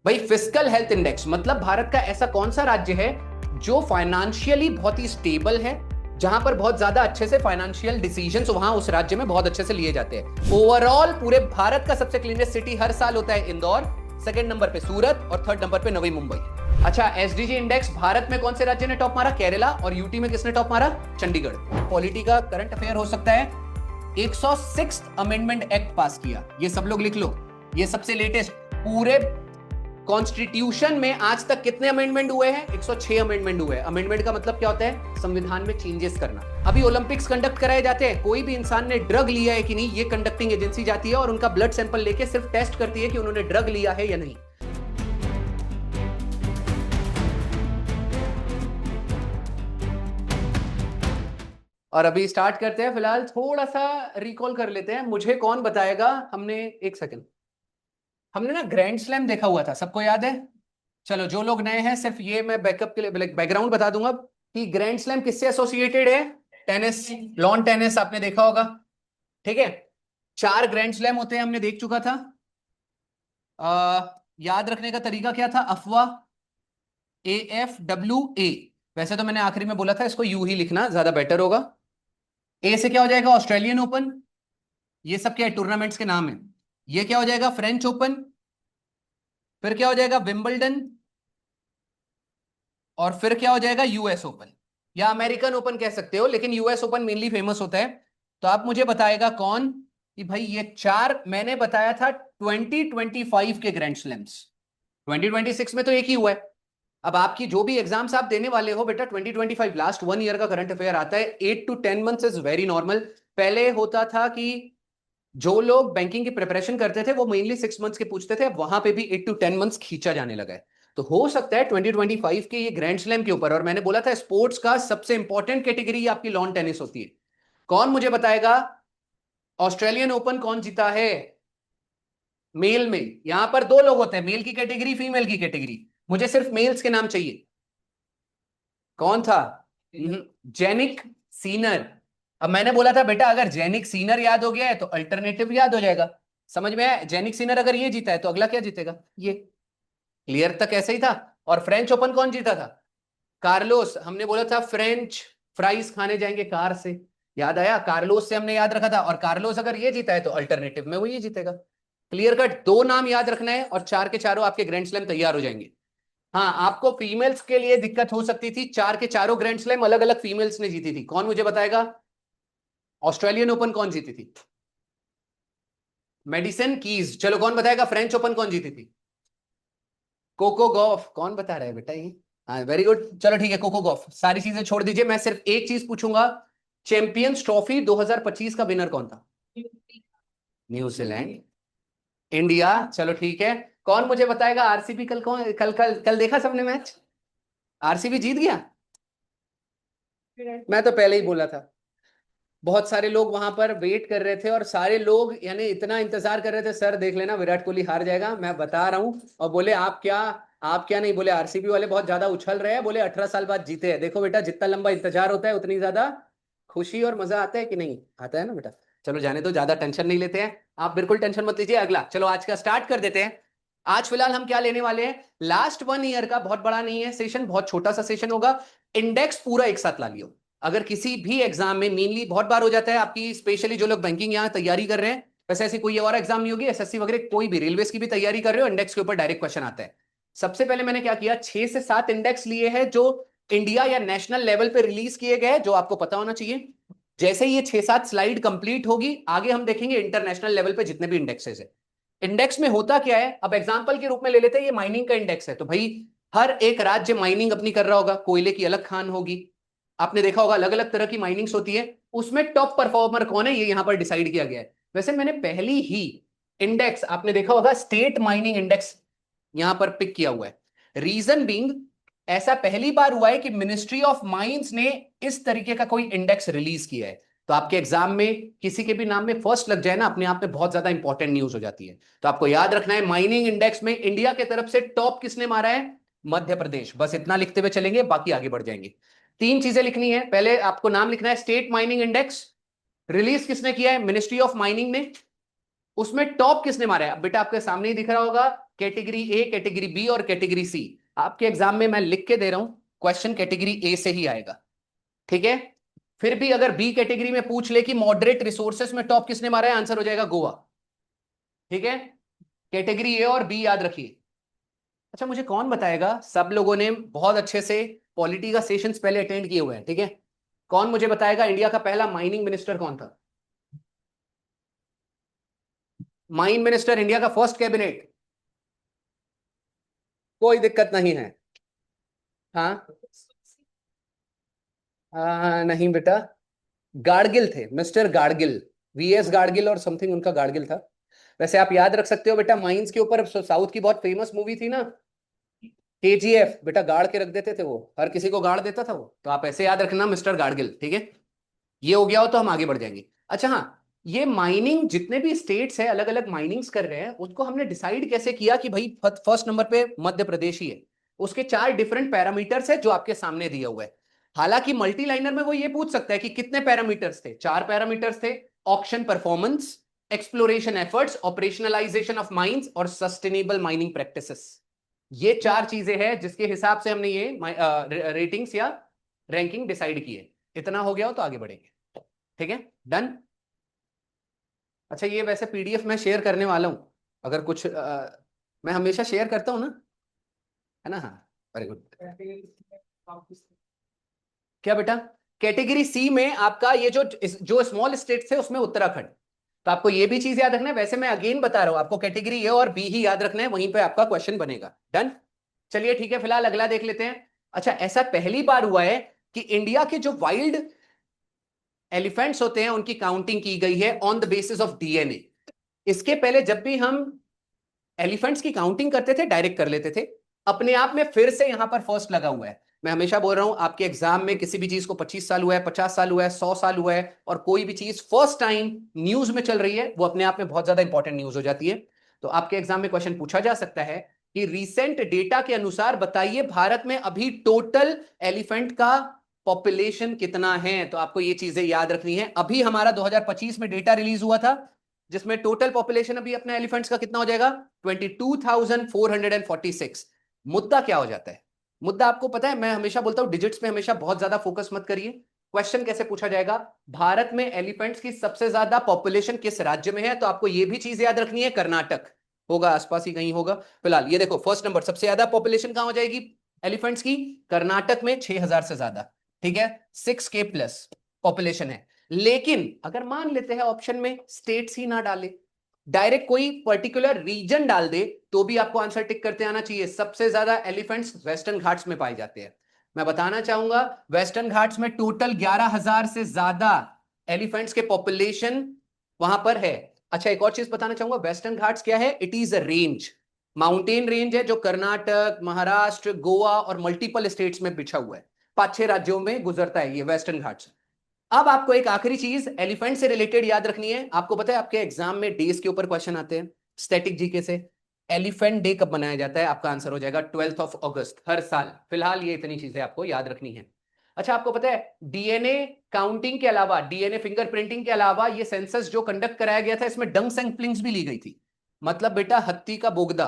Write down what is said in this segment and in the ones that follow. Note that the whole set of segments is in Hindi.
भाई फिस्कल हेल्थ इंडेक्स मतलब भारत का ऐसा कौन सा राज्य है जो फाइनेंशियली बहुत ही स्टेबल है, जहां पर बहुत ज्यादा अच्छे से फाइनेंशियल डिसीजंस वहां उस राज्य में बहुत अच्छे से लिए जाते हैं। ओवरऑल पूरे भारत का सबसे क्लीनेस्ट सिटी हर साल होता है इंदौर, सेकंड नंबर पे सूरत और थर्ड नंबर पे नवी मुंबई। अच्छा, एसडीजी इंडेक्स भारत में कौन से राज्य ने टॉप मारा? केरला। और यूटी में किसने टॉप मारा? चंडीगढ़। पॉलिटी का करंट अफेयर हो सकता है, 106 अमेंडमेंट एक्ट पास किया, ये सब लोग लिख लो, ये सबसे लेटेस्ट। पूरे कॉन्स्टिट्यूशन में आज तक कितने अमेंडमेंट हुए हैं? 106 अमेंडमेंट हुए हैं। अमेंडमेंट का मतलब क्या होता है? संविधान में चेंजेस करना। अभी ओलंपिक्स कंडक्ट कराए जाते हैं, कोई भी इंसान ने ड्रग लिया है कि नहीं, ये कंडक्टिंग एजेंसी जाती है और उनका ब्लड सैंपल लेके सिर्फ टेस्ट करती है कि उन्होंने ड्रग लिया है या नहीं। और अभी स्टार्ट करते हैं। फिलहाल थोड़ा सा रिकॉल कर लेते हैं। मुझे कौन बताएगा, हमने एक सेकंड, हमने ना ग्रैंड स्लैम देखा हुआ था, सबको याद है? चलो जो लोग नए हैं, सिर्फ ये मैं बैकअप के लिए बैकग्राउंड बता दूंगा कि ग्रैंड स्लैम किससे एसोसिएटेड है। टेनिस, लॉन टेनिस आपने देखा होगा, ठीक है। 4 ग्रैंड स्लैम होते हैं, हमने देख चुका था। याद रखने का तरीका क्या था? अफवाह, AFWA। वैसे तो मैंने आखिरी में बोला था इसको यू ही लिखना ज्यादा बेटर होगा। ए से क्या हो जाएगा? Australian open. ये सब क्या है? टूर्नामेंट्स के नाम है। ये क्या हो जाएगा? French open. फिर क्या हो जाएगा? विंबलडन। और फिर क्या हो जाएगा? यूएस ओपन, या अमेरिकन ओपन कह सकते हो, लेकिन यूएस ओपन मेनली फेमस होता है। तो आप मुझे बताएगा कौन कि भाई ये 4 मैंने बताया था 2025 के ग्रैंड स्लैम्स। 2026 में तो एक ही हुआ है। अब आपकी जो भी एग्जाम्स आप देने वाले हो बेटा, 2025 लास्ट 1 ईयर का करंट अफेयर आता है। 8 to 10 months is very normal. पहले होता था कि जो लोग बैंकिंग की प्रिपरेशन करते थे वो मेनली 6 मंथ्स के पूछते थे, अब वहां पे भी 8 to 10 मंथ्स खींचा जाने लगा है। तो हो सकता है 2025 के ये ग्रैंड स्लैम के ऊपर, और मैंने बोला था स्पोर्ट्स का सबसे इंपॉर्टेंट कैटेगरी आपकी लॉन टेनिस होती है। कौन मुझे बताएगा ऑस्ट्रेलियन ओपन कौन जीता है मेल में? यहां पर 2 लोग होते हैं, मेल की कैटेगरी, फीमेल की कैटेगरी। मुझे सिर्फ मेल्स के नाम चाहिए। कौन था? जेनिक सीनर। अब मैंने बोला था बेटा अगर जेनिक सीनर याद हो गया है तो अल्टरनेटिव याद हो जाएगा। समझ में आया? जेनिक सीनर अगर ये जीता है तो अगला क्या जीतेगा? ये। क्लियर तक ऐसे ही था। और फ्रेंच ओपन कौन जीता था? कार्लोस। हमने बोला था फ्रेंच फ्राइज खाने जाएंगे कार से, याद आया? कार्लोस से हमने याद रखा था, और कार्लोस अगर ये जीता है तो अल्टरनेटिव में वो ये जीतेगा। क्लियर कट, 2 नाम याद रखना है और 4 के चारों आपके ग्रैंड स्लैम तैयार हो जाएंगे। हाँ, आपको फीमेल्स के लिए दिक्कत हो सकती थी, 4 के चारों ग्रैंड स्लैम अलग अलग फीमेल्स ने जीती थी। कौन मुझे बताएगा ऑस्ट्रेलियन ओपन कौन जीती थी? Madison Keys. चलो कौन बताएगा फ्रेंच ओपन कौन जीती थी? Coco Gauff. कौन बता रहा है बेटा ये? हाँ वेरी गुड, चलो ठीक है, कोको गॉफ। सारी चीजें छोड़ दीजिए, मैं सिर्फ एक चीज पूछूंगा। चैंपियंस ट्रॉफी 2025 का विनर कौन था? न्यूजीलैंड। इंडिया। चलो ठीक है। कौन मुझे बताएगा आरसीबी कल कौन, कल कल कल देखा सबने मैच? आरसीबी जीत गया। मैं तो पहले ही बोला था। बहुत सारे लोग वहां पर वेट कर रहे थे और सारे लोग यानी इतना इंतजार कर रहे थे, सर देख लेना विराट कोहली हार जाएगा, मैं बता रहा हूं। और बोले आप क्या नहीं बोले, आरसीबी वाले बहुत ज्यादा उछल रहे हैं, बोले 18 साल बाद जीते हैं। देखो बेटा, जितना लंबा इंतजार होता है उतनी ज्यादा खुशी और मजा आता है कि नहीं आता है ना बेटा? चलो जाने दो, ज्यादा टेंशन नहीं लेते हैं। आप बिल्कुल टेंशन मत लीजिए। अगला चलो आज का स्टार्ट कर देते हैं। आज फिलहाल हम क्या लेने वाले हैं? लास्ट 1 ईयर का, बहुत बड़ा नहीं है सेशन, बहुत छोटा सा सेशन होगा। इंडेक्स पूरा एक साथ ला लियो। अगर किसी भी एग्जाम में, मेनली बहुत बार हो जाता है आपकी, स्पेशली जो लोग बैंकिंग यहाँ तैयारी कर रहे हैं, वैसे ऐसी कोई और एग्जाम नहीं होगी, एसएससी वगैरह कोई भी, रेलवे की भी तैयारी कर रहे हो, इंडेक्स के ऊपर डायरेक्ट क्वेश्चन आता है। सबसे पहले मैंने क्या किया, 6 से 7 इंडेक्स लिए हैं जो इंडिया या नेशनल लेवल पे रिलीज किए गए, जो आपको पता होना चाहिए। जैसे ये 6-7 स्लाइड कंप्लीट होगी, आगे हम देखेंगे इंटरनेशनल लेवल पे जितने भी इंडेक्सेस है। इंडेक्स में होता क्या है, अब एग्जांपल के रूप में ले लेते हैं, ये माइनिंग का इंडेक्स है, तो भाई हर एक राज्य माइनिंग अपनी कर रहा होगा, कोयले की अलग खान होगी, आपने देखा होगा अलग अलग तरह की माइनिंग्स होती है, उसमें टॉप परफॉर्मर कौन है ये यहां पर डिसाइड किया गया है। वैसे मैंने पहली ही इंडेक्स, आपने देखा होगा स्टेट माइनिंग इंडेक्स यहां पर पिक किया हुआ है। रीजन बीइंग, ऐसा पहली बार हुआ है कि मिनिस्ट्री ऑफ माइंस ने इस तरीके का कोई इंडेक्स रिलीज किया है। तो आपके एग्जाम में किसी के भी नाम में फर्स्ट लग जाए ना, अपने आप में बहुत ज्यादा इंपॉर्टेंट न्यूज हो जाती है। तो आपको याद रखना है, माइनिंग इंडेक्स में इंडिया की तरफ से टॉप किसने मारा है? मध्य प्रदेश। बस इतना लिखते हुए चलेंगे, बाकी आगे बढ़ जाएंगे। 3 चीजें लिखनी है, पहले आपको नाम लिखना है, स्टेट माइनिंग इंडेक्स रिलीज किसने किया है? मिनिस्ट्री ऑफ माइनिंग ने। उसमें टॉप किसने मारा है? अब बेटा आपके सामने ही दिख रहा होगा, कैटेगरी ए, कैटेगरी बी और कैटेगरी सी। आपके एग्जाम में मैं लिख के दे रहा हूं, क्वेश्चन कैटेगरी ए से ही आएगा, ठीक है। फिर भी अगर बी कैटेगरी में पूछ ले कि मॉडरेट रिसोर्सेस में टॉप किसने मारा है, आंसर हो जाएगा गोवा, ठीक है। कैटेगरी ए और बी याद रखिए। अच्छा मुझे कौन बताएगा, सब लोगों ने बहुत अच्छे से पॉलिटी का सेशंस पहले अटेंड किए हुए हैं, ठीक है। कौन मुझे बताएगा इंडिया का पहला माइनिंग मिनिस्टर कौन था? माइन मिनिस्टर, इंडिया का फर्स्ट कैबिनेट। कोई दिक्कत नहीं है। हाँ, नहीं बेटा, गाडगिल थे, मिस्टर गाडगिल। वीएस गाडगिल और समथिंग उनका गाडगिल था। वैसे आप याद रख सकते हो बेटा, माइंस के ऊपर साउथ की बहुत फेमस मूवी थी ना, केजीएफ। बेटा गाड़ के रख देते थे वो, हर किसी को गाड़ देता था वो, तो आप ऐसे याद रखना मिस्टर गाडगिल, ठीक है। ये हो गया हो तो हम आगे बढ़ जाएंगे। अच्छा हाँ, ये माइनिंग जितने भी स्टेट्स है अलग अलग माइनिंग्स कर रहे हैं, उसको हमने डिसाइड कैसे किया कि भाई फर्स्ट नंबर पे मध्य प्रदेश ही है? उसके 4 डिफरेंट पैरामीटर्स है जो आपके सामने दिया हुआ है। हालांकि मल्टी लाइनर में वो ये पूछ सकता है कि कितने पैरामीटर्स थे, 4 पैरामीटर्स थे। Auction performance, exploration efforts, operationalisation of mines और सस्टेनेबल माइनिंग प्रैक्टिसेस। ये 4 चीजें हैं जिसके हिसाब से हमने ये रेटिंग्स या रैंकिंग डिसाइड की है। इतना हो गया हो तो आगे बढ़ेंगे, ठीक है, डन। अच्छा ये वैसे पीडीएफ मैं शेयर करने वाला हूं, अगर कुछ मैं हमेशा शेयर करता हूं ना, है ना? हाँ, वेरी गुड। क्या बेटा? कैटेगरी सी में आपका ये जो जो स्मॉल स्टेट थे उसमें उत्तराखंड। तो आपको ये भी चीज याद रखना है। वैसे मैं अगेन बता रहा हूं आपको, कैटेगरी ए और बी ही याद रखना है, वहीं पे आपका क्वेश्चन बनेगा, डन। चलिए ठीक है, फिलहाल अगला देख लेते हैं। अच्छा ऐसा पहली बार हुआ है कि इंडिया के जो वाइल्ड एलिफेंट्स होते हैं उनकी काउंटिंग की गई है on the basis of DNA. इसके पहले जब भी हम एलिफेंट्स की काउंटिंग करते थे डायरेक्ट कर लेते थे, अपने आप में फिर से यहां पर फर्स्ट लगा हुआ है। मैं हमेशा बोल रहा हूं आपके एग्जाम में किसी भी चीज को 25 साल हुआ है, 50 साल हुआ है, 100 साल हुआ है, और कोई भी चीज फर्स्ट टाइम न्यूज में चल रही है, वो अपने आप में बहुत ज्यादा इंपॉर्टेंट न्यूज हो जाती है। तो आपके एग्जाम में क्वेश्चन पूछा जा सकता है कि रिसेंट डेटा के अनुसार बताइए भारत में अभी टोटल एलिफेंट का पॉपुलेशन कितना है। तो आपको ये चीजें याद रखनी है। अभी हमारा 2025 में डेटा रिलीज हुआ था जिसमें टोटल पॉपुलेशन अभी अपने एलिफेंट्स का कितना हो जाएगा, 22,446। मुद्दा क्या हो जाता है? मुद्दा आपको पता है, मैं हमेशा बोलता हूं डिजिट्स पे हमेशा बहुत ज्यादा फोकस मत करिए। क्वेश्चन कैसे पूछा जाएगा, भारत में एलिफेंट्स की सबसे ज्यादा पॉपुलेशन किस राज्य में है? तो आपको यह भी चीज याद रखनी है, कर्नाटक होगा, आसपास ही कहीं होगा। फिलहाल ये देखो, फर्स्ट नंबर सबसे ज्यादा पॉपुलेशन कहां हो जाएगी एलिफेंट्स की? कर्नाटक में 6,000 से ज्यादा, ठीक है, 6K प्लस पॉपुलेशन है। लेकिन अगर मान लेते हैं ऑप्शन में स्टेट्स ही ना डाले, डायरेक्ट कोई पर्टिकुलर रीजन डाल दे, तो भी आपको आंसर टिक करते आना चाहिए। सबसे ज्यादा एलिफेंट्स वेस्टर्न घाट्स में पाए जाते हैं। मैं बताना चाहूंगा वेस्टर्न घाट्स में टोटल 11,000 से ज्यादा एलिफेंट्स के पॉपुलेशन वहां पर है। अच्छा एक और चीज बताना चाहूंगा, वेस्टर्न घाट्स क्या है? It is a range, mountain range है जो कर्नाटक, महाराष्ट्र, गोवा और मल्टीपल स्टेट्स में बिछा हुआ है। 5-6 राज्यों में गुजरता है ये वेस्टर्न घाट्स। अब आपको एक आखिरी चीज एलिफेंट से रिलेटेड याद रखनी है। आपको पता है आपके एग्जाम में डेज के ऊपर क्वेश्चन आते हैं स्टैटिक जीके से। एलिफेंट डे कब मनाया जाता है? आपका आंसर हो जाएगा 12 अगस्त हर साल। फिलहाल ये इतनी चीजें आपको याद रखनी है। अच्छा आपको पता है डीएनए काउंटिंग के अलावा, डीएनए फिंगरप्रिंटिंग के अलावा, ये सेंसस जो कंडक्ट कराया गया था इसमें डंग सैंपलिंग्स भी ली गई थी। मतलब बेटा हत्ती का बोगदा,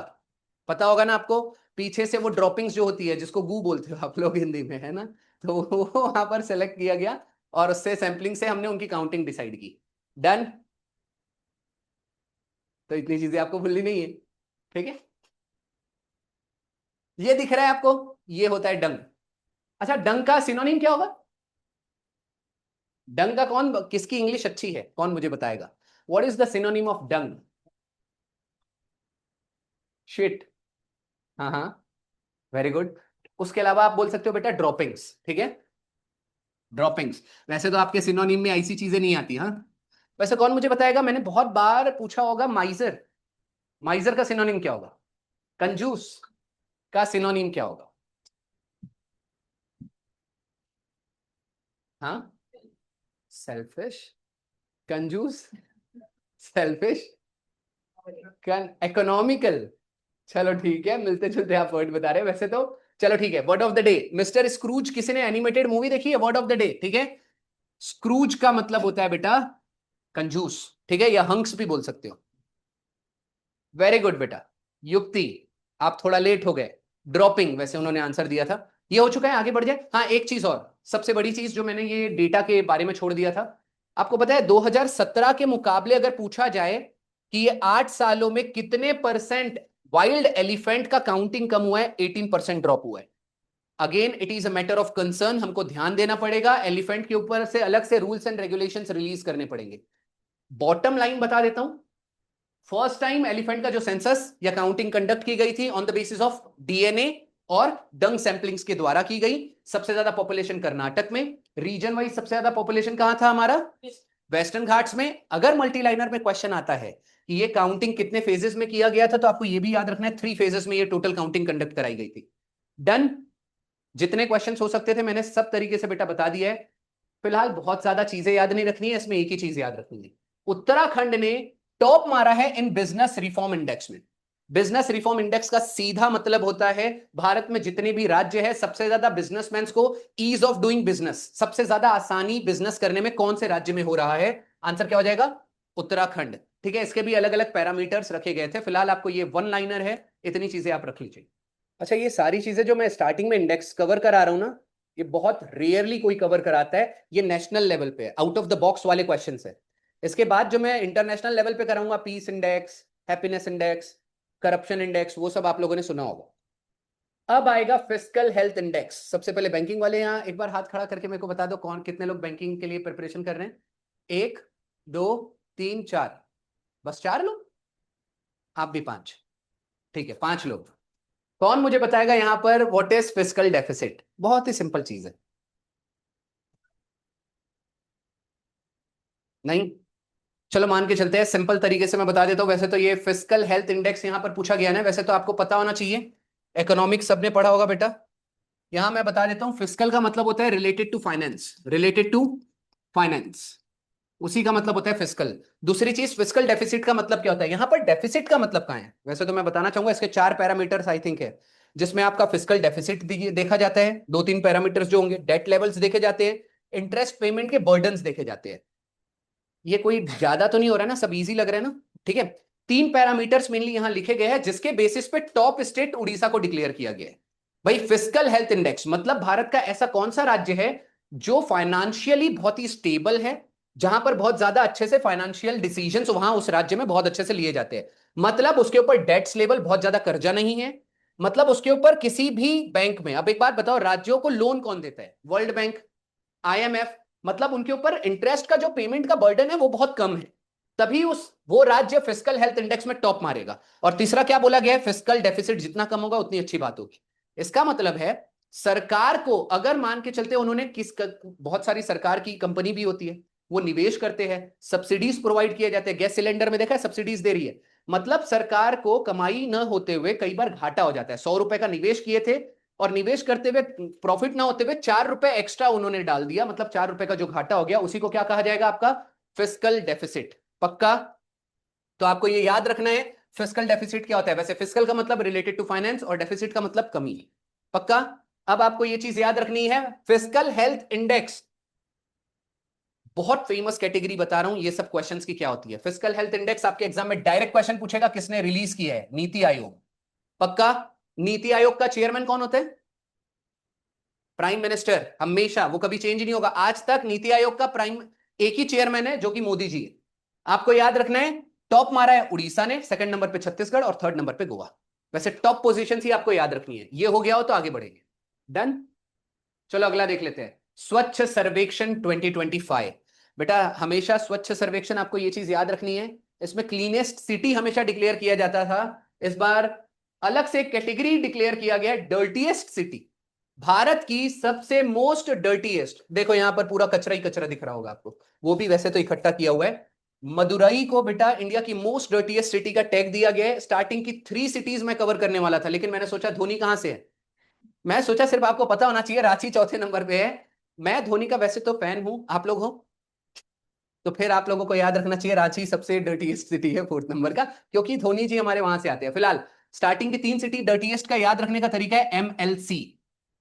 पता होगा ना आपको, पीछे से वो ड्रॉपिंग्स जो होती है जिसको गू बोलते हो आप लोग हिंदी में, है ना? तो वो वहां पर सेलेक्ट किया गया और उससे सैंपलिंग से हमने उनकी काउंटिंग डिसाइड की, डन। तो इतनी चीजें आपको भूलनी नहीं है, ठीक है। ये दिख रहा है आपको, ये होता है डंग। अच्छा डंग का सिनोनिम क्या होगा? डंग का कौन, किसकी इंग्लिश अच्छी है, कौन मुझे बताएगा? What is the synonym of dung? Shit. हाँ हाँ, वेरी गुड। उसके अलावा आप बोल सकते हो बेटा ड्रॉपिंग्स, ठीक है, ड्रॉपिंग्स। वैसे तो आपके सिनोनिम में ऐसी चीजें नहीं आती, हाँ। वैसे कौन मुझे बताएगा, मैंने बहुत बार पूछा होगा, माइजर, माइजर का सिनोनिम क्या होगा? कंजूस का सिनोनिम क्या होगा? हाँ, सेल्फिश, कंजूस, सेल्फिश, इकोनॉमिकल। चलो ठीक है, मिलते जुलते आप वर्ड बता रहे हैं वैसे तो। चलो ठीक है, word of the day mister Scrooge. किसी ने एनिमेटेड मूवी देखी है? वर्ड ऑफ द डे, ठीक है। स्क्रूज का मतलब होता है बेटा कंजूस, ठीक है, या हंक्स भी बोल सकते हो। वेरी गुड बेटा, युक्ति। आप थोड़ा लेट हो गए, ड्रॉपिंग वैसे उन्होंने आंसर दिया था। ये हो चुका है, आगे बढ़ जाए। हाँ, एक चीज और, सबसे बड़ी चीज जो मैंने ये डेटा के बारे में छोड़ दिया था, आपको पता है 2017 के मुकाबले अगर पूछा जाए कि ये 8 सालों में कितने परसेंट वाइल्ड एलिफेंट का काउंटिंग कम हुआ है, 18% ड्रॉप हुआ है। Again it is a matter of concern, हमको ध्यान देना पड़ेगा, एलिफेंट के ऊपर से अलग से रूल्स एंड रेगुलेशंस रिलीज करने पड़ेंगे। बॉटम लाइन बता देता हूं, फर्स्ट टाइम एलिफेंट का जो सेंसस या काउंटिंग कंडक्ट की गई थी on the basis of DNA और डंग सैंपलिंग्स के द्वारा की गई। सबसे ज्यादा पॉपुलेशन कर्नाटक में, रीजन वाइज सबसे ज्यादा पॉपुलेशन कहां था हमारा, वेस्टर्न घाट्स में। अगर मल्टीलाइनर में क्वेश्चन आता है कि ये काउंटिंग कितने फेजेस में किया गया था, तो आपको ये भी याद रखना है 3 फेजेस में ये टोटल काउंटिंग कंडक्ट कराई गई थी। डन। जितने क्वेश्चन हो सकते थे मैंने सब तरीके से बेटा बता दिया है। फिलहाल बहुत ज्यादा चीजें याद नहीं रखनी है, इसमें एक ही चीज याद रखनी है, उत्तराखंड ने टॉप मारा है इन बिजनेस रिफॉर्म इंडेक्स में। बिजनेस रिफॉर्म इंडेक्स का सीधा मतलब होता है भारत में जितने भी राज्य है, सबसे ज्यादा बिजनेसमैन को ईज ऑफ डूइंग बिजनेस, सबसे ज्यादा आसानी बिजनेस करने में कौन से राज्य में हो रहा है, आंसर क्या हो जाएगा, उत्तराखंड। ठीक है, इसके भी अलग अलग पैरामीटर्स रखे गए थे, फिलहाल आपको ये वन लाइनर है, इतनी चीजें आप रख लीजिए। अच्छा, ये सारी चीजें जो मैं स्टार्टिंग में इंडेक्स कवर करा रहा हूं ना, ये बहुत रेयरली कोई कवर कराता है, ये नेशनल लेवल पे आउट ऑफ द बॉक्स वाले क्वेश्चन है। इसके बाद जो मैं इंटरनेशनल लेवल पे कराऊंगा, peace index, happiness index, corruption index, वो सब आप लोगों ने सुना होगा। अब आएगा फिस्कल हेल्थ इंडेक्स। सबसे पहले बैंकिंग वाले यहाँ एक बार हाथ खड़ा करके मेरे को बता दो, कौन कितने लोग बैंकिंग के लिए प्रिपरेशन कर रहे हैं। 1 2 3 4, बस 4 लोग, आप भी 5। ठीक है, 5 लोग। कौन मुझे बताएगा यहां पर व्हाट इज फिस्कल डेफिसिट, बहुत ही सिंपल चीज है। नहीं, चलो मान के चलते हैं, सिंपल तरीके से मैं बता देता हूं। वैसे तो ये फिस्कल हेल्थ इंडेक्स यहां पर पूछा गया ना, वैसे तो आपको पता होना चाहिए, इकोनॉमिक्स सबने पढ़ा होगा बेटा। यहां मैं बता देता हूं, फिस्कल का मतलब होता है related to finance, related to finance, उसी का मतलब होता है फिस्कल। दूसरी चीज, फिस्कल डेफिसिट का मतलब क्या होता है, यहां पर डेफिसिट का मतलब कहां है, वैसे तो मैं बताना चाहूंगा इसके 4 पैरामीटर्स आई थिंक है, जिसमें आपका फिस्कल डेफिसिट देखा जाता है, 2-3 पैरामीटर्स जो होंगे, डेट लेवल्स देखे जाते हैं, इंटरेस्ट पेमेंट के बर्डन्स देखे जाते हैं। ये कोई ज्यादा तो नहीं हो रहा है ना, सब इजी लग रहा है ना, ठीक है। 3 पैरामीटर्स मेनली यहां लिखे गए हैं, जिसके बेसिस पे टॉप स्टेट उड़ीसा को डिक्लेयर किया गया है। भाई फिस्कल हेल्थ इंडेक्स मतलब भारत का ऐसा कौन सा राज्य है जो फाइनेंशियली बहुत ही स्टेबल है, जहां पर बहुत ज्यादा अच्छे से फाइनेंशियल डिसीजंस वहां उस राज्य में बहुत अच्छे से लिए जाते हैं। मतलब उसके ऊपर डेट्स लेवल, बहुत ज्यादा कर्जा नहीं है, मतलब उसके ऊपर किसी भी बैंक में, अब एक बात बताओ, राज्यों को लोन कौन देता है, वर्ल्ड बैंक, आईएमएफ। मतलब उनके ऊपर इंटरेस्ट का जो पेमेंट का बर्डन है वो बहुत कम है, तभी उस वो राज्य फिस्कल हेल्थ इंडेक्स में टॉप मारेगा। और तीसरा क्या बोला गया है, फिस्कल डेफिसिट जितना कम होगा उतनी अच्छी बात होगी। इसका मतलब है सरकार को अगर मान के चलते, उन्होंने बहुत सारी सरकार की कंपनी भी होती है, वो निवेश करते हैं, सब्सिडीज प्रोवाइड किए जाते हैं, गैस सिलेंडर में देखा है सब्सिडीज दे रही है। मतलब सरकार को कमाई न होते हुए कई बार घाटा हो जाता है, 100 रुपए का निवेश किए थे और निवेश करते हुए प्रॉफिट ना होते हुए 4 रुपए एक्स्ट्रा उन्होंने डाल दिया, मतलब 4 रुपए का जो घाटा हो गया, उसी को क्या कहा जाएगा, आपका फिस्कल डेफिसिट। पक्का? तो आपको ये याद रखना है फिस्कल डेफिसिट क्या होता है। वैसे फिस्कल का मतलब रिलेटेड टू फाइनेंस और डेफिसिट का मतलब कमी। पक्का? अब आपको ये चीज याद रखनी है, फिस्कल हेल्थ इंडेक्स बहुत फेमस कैटेगरी बता रहा हूं, ये सब क्वेश्चंस की क्या होती है। फिस्कल हेल्थ इंडेक्स आपके एग्जाम में डायरेक्ट क्वेश्चन पूछेगा, किसने रिलीज किया है, नीति आयोग। पक्का? नीति आयोग का चेयरमैन कौन होता है, प्राइम मिनिस्टर, हमेशा, वो कभी चेंज नहीं होगा। आज तक नीति आयोग का प्राइम एक ही चेयरमैन है, जो कि मोदी जी है। आपको याद रखना है, टॉप मारा है उड़ीसा ने, सेकंड नंबर पे छत्तीसगढ़ और थर्ड नंबर पे गोवा। वैसे टॉप पोजीशन ही आपको याद रखनी है, ये हो गया हो तो आगे बढ़ेंगे। डन। चलो अगला देख लेते हैं, स्वच्छ सर्वेक्षण 2025। बेटा हमेशा स्वच्छ सर्वेक्षण, आपको ये चीज याद रखनी है, इसमें क्लीनेस्ट सिटी हमेशा डिक्लेयर किया जाता था, इस बार अलग से कैटेगरी डिक्लेयर किया गया, डर्टीएस्ट सिटी। भारत की सबसे मोस्ट डर्टीएस्ट, देखो यहां पर पूरा कचरा ही कचरा दिख रहा होगा आपको, वो भी वैसे तो इकट्ठा किया हुआ है। मदुरई को बेटा इंडिया की मोस्ट डर्टीएस्ट सिटी का टैग दिया गया है। स्टार्टिंग की 3 सिटीज में कवर करने वाला था, लेकिन मैंने सोचा धोनी कहां से है, मैं सोचा सिर्फ आपको पता होना चाहिए, रांची चौथे नंबर पे है। मैं धोनी का वैसे तो फैन हूं, आप लोग हो, तो फिर आप लोगों को याद रखना चाहिए रांची सबसे डर्टीएस्ट सिटी है 4th नंबर का, क्योंकि धोनी जी हमारे वहां से आते हैं। फिलहाल स्टार्टिंग की 3 सिटी डर्टीएस्ट का याद रखने का तरीका है एमएलसी।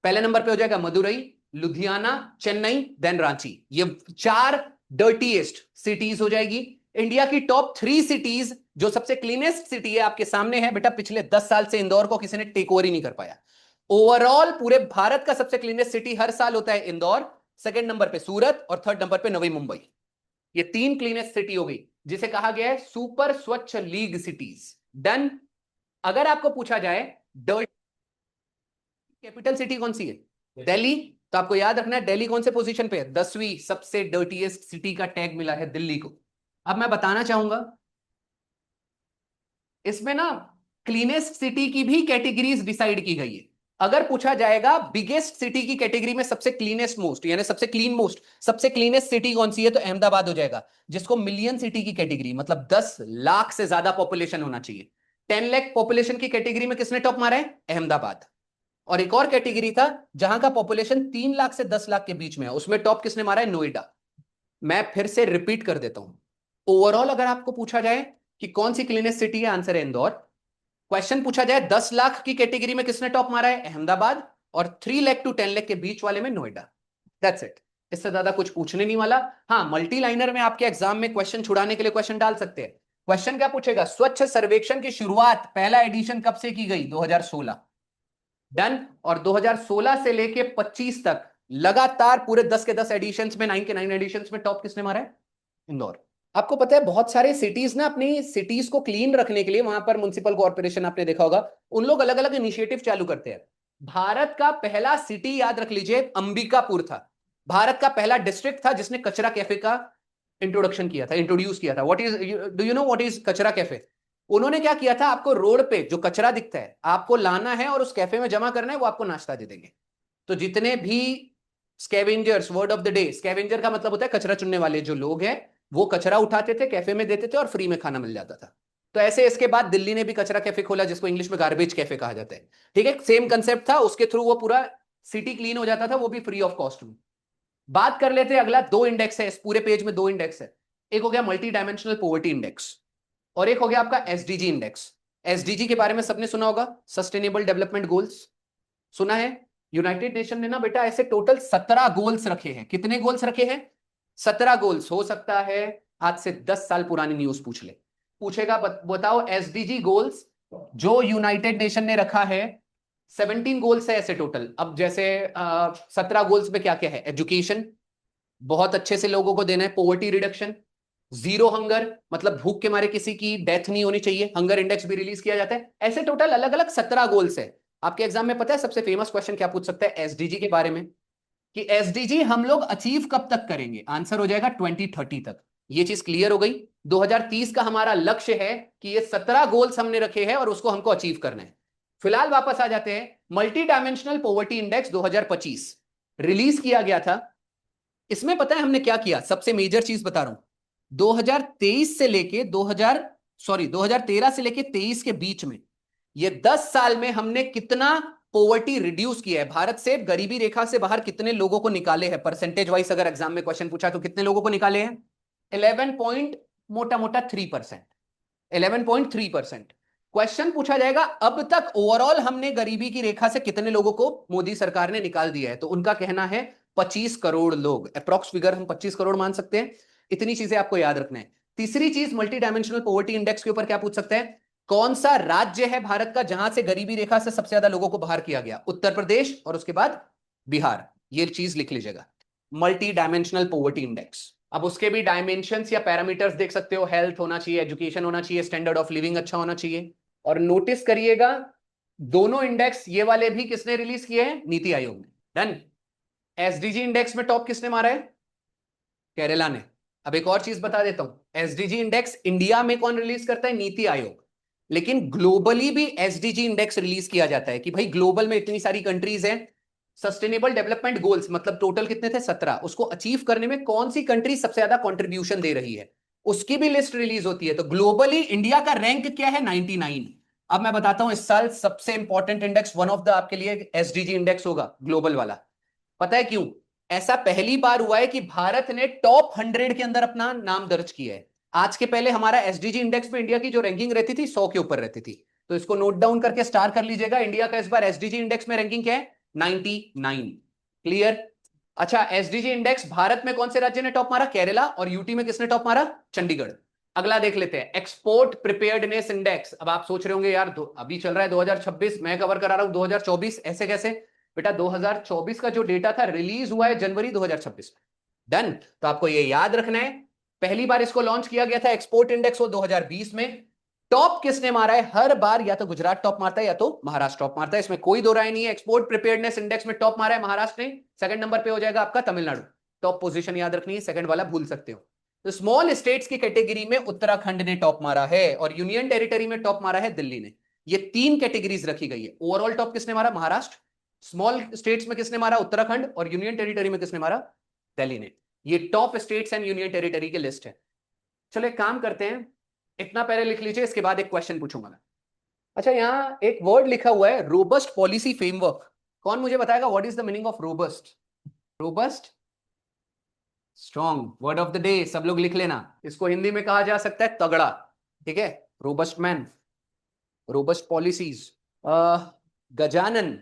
पहले नंबर पे हो जाएगा मदुरई, लुधियाना, चेन्नई, देन रांची, ये 4 डर्टीएस्ट सिटीज हो जाएगी। इंडिया की टॉप 3 सिटीज जो सबसे क्लीनेस्ट सिटी है आपके सामने है बेटा, पिछले 10 साल से इंदौर को किसी ने टेक ओवर ही नहीं कर पाया। ओवरऑल पूरे भारत का सबसे क्लीनेस्ट सिटी हर साल होता है इंदौर, सेकंड नंबर पे सूरत और थर्ड नंबर पे नवी मुंबई। ये 3 क्लीनेस्ट सिटी हो गई, जिसे कहा गया है सुपर स्वच्छ लीग सिटीज। डन। अगर आपको पूछा जाए डर्टी कैपिटल सिटी कौन सी है, दिल्ली, तो आपको याद रखना है दिल्ली कौन से पोजीशन पे है, 10वीं सबसे डर्टीएस्ट सिटी का टैग मिला है दिल्ली को। अब मैं बताना चाहूंगा इसमें ना क्लीनेस्ट सिटी की भी कैटेगरीज डिसाइड की गई है। अगर पूछा जाएगा बिगेस्ट सिटी की कैटेगरी में सबसे क्लीनेस्ट मोस्ट यानी सबसे क्लीन मोस्ट सबसे क्लीनेस्ट सिटी कौन सी है, तो अहमदाबाद हो जाएगा, जिसको मिलियन सिटी की कैटेगरी मतलब 10 लाख से ज्यादा पॉपुलेशन होना चाहिए। 10 लाख पॉपुलेशन की कैटेगरी में किसने टॉप मारा है, अहमदाबाद। और एक और कैटेगरी था जहां का पॉपुलेशन 3 लाख से 10 लाख के बीच में है, उसमें टॉप किसने मारा है, नोएडा। मैं फिर से रिपीट कर देता हूं, ओवरऑल अगर आपको पूछा जाए कि कौन सी क्लीनेस्ट सिटी है, आंसर है इंदौर। क्वेश्चन पूछा जाए 10 लाख की कैटेगरी में किसने टॉप मारा है, अहमदाबाद। और 3 लाख टू 10 लाख के बीच वाले में नोएडा। दैट्स इट, इससे ज्यादा कुछ पूछने नहीं वाला। हाँ, मल्टी लाइनर में आपके एग्जाम में क्वेश्चन छुड़ाने के लिए क्वेश्चन डाल सकते हैं। क्वेश्चन क्या पूछेगा, स्वच्छ सर्वेक्षण की शुरुआत पहला एडिशन कब से की गई, 2016। डन। और 2016 से लेके 25 तक लगातार पूरे 10 के 10 एडिशंस में, 9 के 9 एडिशंस में टॉप किसने मारा है, इंदौर। आपको पता है बहुत सारे सिटीज ना अपनी सिटीज को क्लीन रखने के लिए, वहां पर म्युनिसिपल कॉर्पोरेशन आपने देखा होगा, उन लोग अलग अलग इनिशिएटिव चालू करते हैं। भारत का पहला सिटी याद रख लीजिए अंबिकापुर था। भारत का पहला डिस्ट्रिक्ट था जिसने कचरा कैफे का इंट्रोड्यूस किया था। What is, do you know what is कचरा कैफे? उन्होंने क्या किया था, आपको रोड पे जो कचरा दिखता है आपको लाना है और उस कैफे में जमा करना है, वो आपको नाश्ता दे देंगे। तो जितने भी scavengers, word of the day, scavenger का मतलब होता है कचरा चुनने वाले जो लोग हैं, वो कचरा उठाते थे, कैफे में देते थे और फ्री में खाना मिल जाता था। तो ऐसे इसके बाद दिल्ली ने भी कचरा कैफे खोला, जिसको इंग्लिश में गार्बेज कैफे कहा जाता है। ठीक है, सेम कंसेप्ट था, उसके थ्रू वो पूरा सिटी क्लीन हो जाता था, वो भी फ्री ऑफ कॉस्ट में। बात कर लेते हैं अगला, 2 इंडेक्स है इस पूरे पेज में, 2 इंडेक्स है। एक हो गया मल्टी डायमेंशनल पॉवर्टी इंडेक्स और एक हो गया आपका एसडीजी इंडेक्स। एसडीजी के बारे में सबने सुना होगा, सस्टेनेबल डेवलपमेंट गोल्स, सुना है? यूनाइटेड नेशन ने ना बेटा ऐसे टोटल 17 गोल्स रखे हैं। कितने गोल्स रखे हैं, 17 गोल्स। हो सकता है आज से 10 साल पुरानी न्यूज पूछ ले, पूछेगा बताओ एसडीजी गोल्स जो यूनाइटेड नेशन ने रखा है। 17 गोल्स है ऐसे टोटल। अब जैसे 17 गोल्स में क्या क्या है, एजुकेशन, बहुत अच्छे से लोगों को देना है, पॉवर्टी रिडक्शन, जीरो हंगर मतलब भूख के मारे किसी की डेथ नहीं होनी चाहिए, हंगर इंडेक्स भी रिलीज किया जाता है। ऐसे टोटल अलग अलग 17 गोल्स है। आपके एग्जाम में पता है सबसे फेमस क्वेश्चन क्या पूछ सकता है एसडीजी के बारे में, कि एसडीजी हम लोग अचीव कब तक करेंगे, आंसर हो जाएगा 2030 तक। ये चीज क्लियर हो गई। 2030 का हमारा लक्ष्य है कि ये 17 गोल्स हमने रखे हैं और उसको हमको अचीव करना है। फिलहाल वापस आ जाते हैं, multi dimensional poverty index 2025 release किया गया था। इसमें पता है हमने क्या किया, सबसे मेजर चीज बता रहा हूं। 2023 से लेके 2013 से लेके 23 के बीच में, ये 10 साल में हमने कितना पॉवर्टी रिड्यूस किया है, भारत से गरीबी रेखा से बाहर कितने लोगों को निकाले हैं, परसेंटेज वाइज अगर एग्जाम में क्वेश्चन पूछा तो कितने लोगों को निकाले हैं, 11 पॉइंट मोटा मोटा 3%, 11.3%। क्वेश्चन पूछा जाएगा अब तक ओवरऑल हमने गरीबी की रेखा से कितने लोगों को मोदी सरकार ने निकाल दिया है, तो उनका कहना है 25 करोड़ लोग, अप्रॉक्स फिगर हम 25 करोड़ मान सकते हैं। इतनी चीजें आपको याद रखना है। तीसरी चीज, मल्टी डायमेंशनल पॉवर्टी इंडेक्स के ऊपर क्या पूछ सकते हैं, कौन सा राज्य है भारत का जहां से गरीबी रेखा से सबसे ज्यादा लोगों को बाहर किया गया, उत्तर प्रदेश और उसके बाद बिहार। ये चीज लिख लीजिएगा, मल्टी डायमेंशनल पॉवर्टी इंडेक्स। अब उसके भी डायमेंशंस या पैरामीटर्स देख सकते हो, हेल्थ होना चाहिए, एजुकेशन होना चाहिए, स्टैंडर्ड ऑफ लिविंग अच्छा होना चाहिए। और नोटिस करिएगा दोनों इंडेक्स ये वाले भी किसने रिलीज किए हैं, नीति आयोग ने। डन। एसडीजी इंडेक्स में टॉप किसने मारा है, केरला ने। अब एक और चीज बता देता हूं, एसडीजी इंडेक्स इंडिया में कौन रिलीज करता है, नीति आयोग। लेकिन ग्लोबली भी एसडीजी इंडेक्स रिलीज किया जाता है कि भाई ग्लोबल में इतनी सारी कंट्रीज हैं, सस्टेनेबल डेवलपमेंट गोल्स मतलब टोटल कितने थे, 17, उसको अचीव करने में कौन सी कंट्री सबसे ज्यादा कंट्रीब्यूशन दे रही है, उसकी भी लिस्ट रिलीज होती है। तो ग्लोबली इंडिया का रैंक क्या है, 99। अब मैं बताता हूं इस साल सबसे important index, one of the आपके लिए एसडीजी इंडेक्स होगा ग्लोबल वाला। पता है क्यों? ऐसा पहली बार हुआ है कि भारत ने टॉप 100 के अंदर अपना नाम दर्ज किया है। आज के पहले हमारा एसडीजी इंडेक्स में इंडिया की जो रैंकिंग रहती थी 100 के ऊपर रहती थी। तो इसको नोट डाउन करके स्टार कर लीजिएगा, इंडिया का इस बार एसडीजी इंडेक्स में रैंकिंग क्या है, 99। क्लियर? अच्छा, एसडीजी इंडेक्स भारत में कौन से राज्य ने टॉप मारा, केरला, और यूटी में किसने टॉप मारा, चंडीगढ़। अगला देख लेते हैं, एक्सपोर्ट प्रिपेयर्डनेस इंडेक्स। अब आप सोच रहे होंगे यार अभी चल रहा है 2026, मैं कवर करा रहा हूं 2024, ऐसे कैसे? बेटा 2024 का जो डेटा था रिलीज हुआ है जनवरी 2026 में। डन। तो आपको ये याद रखना है, पहली बार इसको लॉन्च किया गया था एक्सपोर्ट इंडेक्स वो 2020 में। टॉप किसने मारा है हर बार? या तो गुजरात टॉप मारता है या तो महाराष्ट्र टॉप मारता है, इसमें कोई दो राय नहीं है। एक्सपोर्ट प्रिपेयर्डनेस इंडेक्स में टॉप मारा है महाराष्ट्र ने, सेकंड नंबर पे हो जाएगा आपका तमिलनाडु। टॉप पोजीशन याद रखनी है, सेकंड वाला भूल सकते हो। तो स्मॉल स्टेट्स की कैटेगरी में उत्तराखंड ने टॉप मारा है, और यूनियन टेरिटरी में टॉप मारा है दिल्ली ने। ये तीन कैटेगरीज रखी गई है। ओवरऑल टॉप किसने मारा? महाराष्ट्र। स्मॉल स्टेट्स में किसने मारा? उत्तराखंड। और यूनियन टेरिटरी में किसने मारा? दिल्ली ने। ये top states and union territory की लिस्ट है। चलो एक काम करते हैं, इतना पहले लिख लीजिए, इसके बाद एक क्वेश्चन पूछूंगा मैं। अच्छा, यहां एक वर्ड लिखा हुआ है रोबस्ट पॉलिसी फ्रेमवर्क। कौन मुझे बताएगा what is the meaning of robust? Robust, strong, word of the day सब लोग लिख लेना। इसको हिंदी में कहा जा सकता है तगड़ा। ठीक है, robust man, robust policies. Gajanan,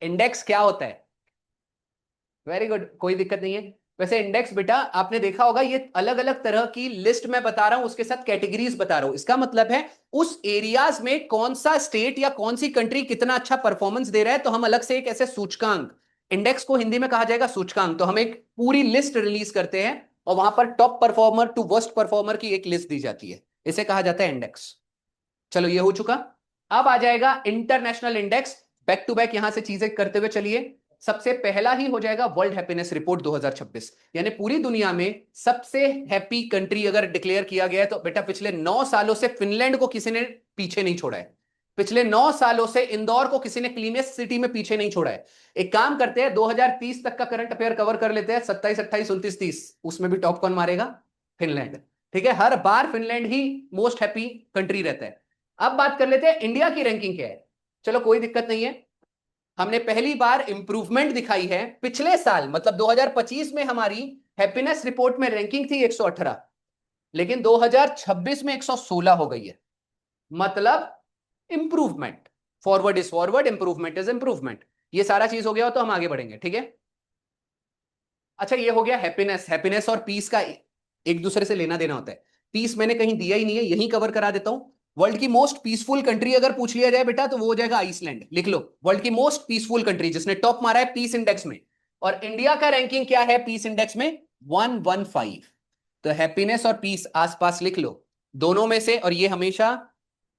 index क्या होता है? वेरी गुड, कोई दिक्कत नहीं है। वैसे इंडेक्स बेटा आपने देखा होगा, ये अलग अलग तरह की लिस्ट मैं बता रहा हूं, उसके साथ कैटेगरीज बता रहा हूं। इसका मतलब है उस एरियाज में कौन सा स्टेट या कौन सी कंट्री कितना अच्छा परफॉर्मेंस दे रहा है, तो हम अलग से एक ऐसे सूचकांक, इंडेक्स को हिंदी में कहा जाएगा सूचकांक, तो हम एक पूरी लिस्ट रिलीज करते हैं और वहां पर top performer to worst performer की एक लिस्ट दी जाती है, इसे कहा जाता है इंडेक्स। चलो ये हो चुका। अब आ जाएगा international index. Back to back यहां से चीजें करते हुए चलिए। सबसे पहला ही हो जाएगा वर्ल्ड हैप्पीनेस रिपोर्ट 2026, यानी पूरी दुनिया में सबसे हैप्पी कंट्री अगर डिक्लेयर किया गया है तो बेटा पिछले 9 सालों से फिनलैंड को किसी ने पीछे नहीं छोड़ा है। पिछले 9 सालों से इंदौर को किसी ने क्लीनेस्ट सिटी में पीछे नहीं छोड़ा है। एक काम करते हैं 2030 तक का करंट अफेयर कवर कर लेते हैं, 27, 28, 29, 30, उसमें भी टॉप कौन मारेगा? फिनलैंड। ठीक है, हर बार फिनलैंड ही मोस्ट हैप्पी कंट्री रहता है। अब बात कर लेते हैं इंडिया की रैंकिंग क्या है। चलो कोई दिक्कत नहीं है, हमने पहली बार इंप्रूवमेंट दिखाई है। पिछले साल मतलब 2025 में हमारी हैप्पीनेस रिपोर्ट में रैंकिंग थी 118, लेकिन 2026 में 116 हो गई है। मतलब improvement, forward is forward, improvement is improvement. ये सारा चीज हो गया हो तो हम आगे बढ़ेंगे, ठीक है। अच्छा ये हो गया हैप्पीनेस। हैप्पीनेस और पीस का एक दूसरे से लेना देना होता है। पीस मैंने कहीं दिया ही नहीं है, यही कवर करा देता हूं। वर्ल्ड की मोस्ट पीसफुल कंट्री अगर पूछ लिया जाए बेटा तो वो हो जाएगा आइसलैंड, लिख लो। वर्ल्ड की मोस्ट पीसफुल कंट्री जिसने टॉप मारा है पीस इंडेक्स में। और इंडिया का रैंकिंग क्या है पीस इंडेक्स में? 115। तो हैप्पीनेस और पीस आसपास लिख लो, दोनों में से। और ये हमेशा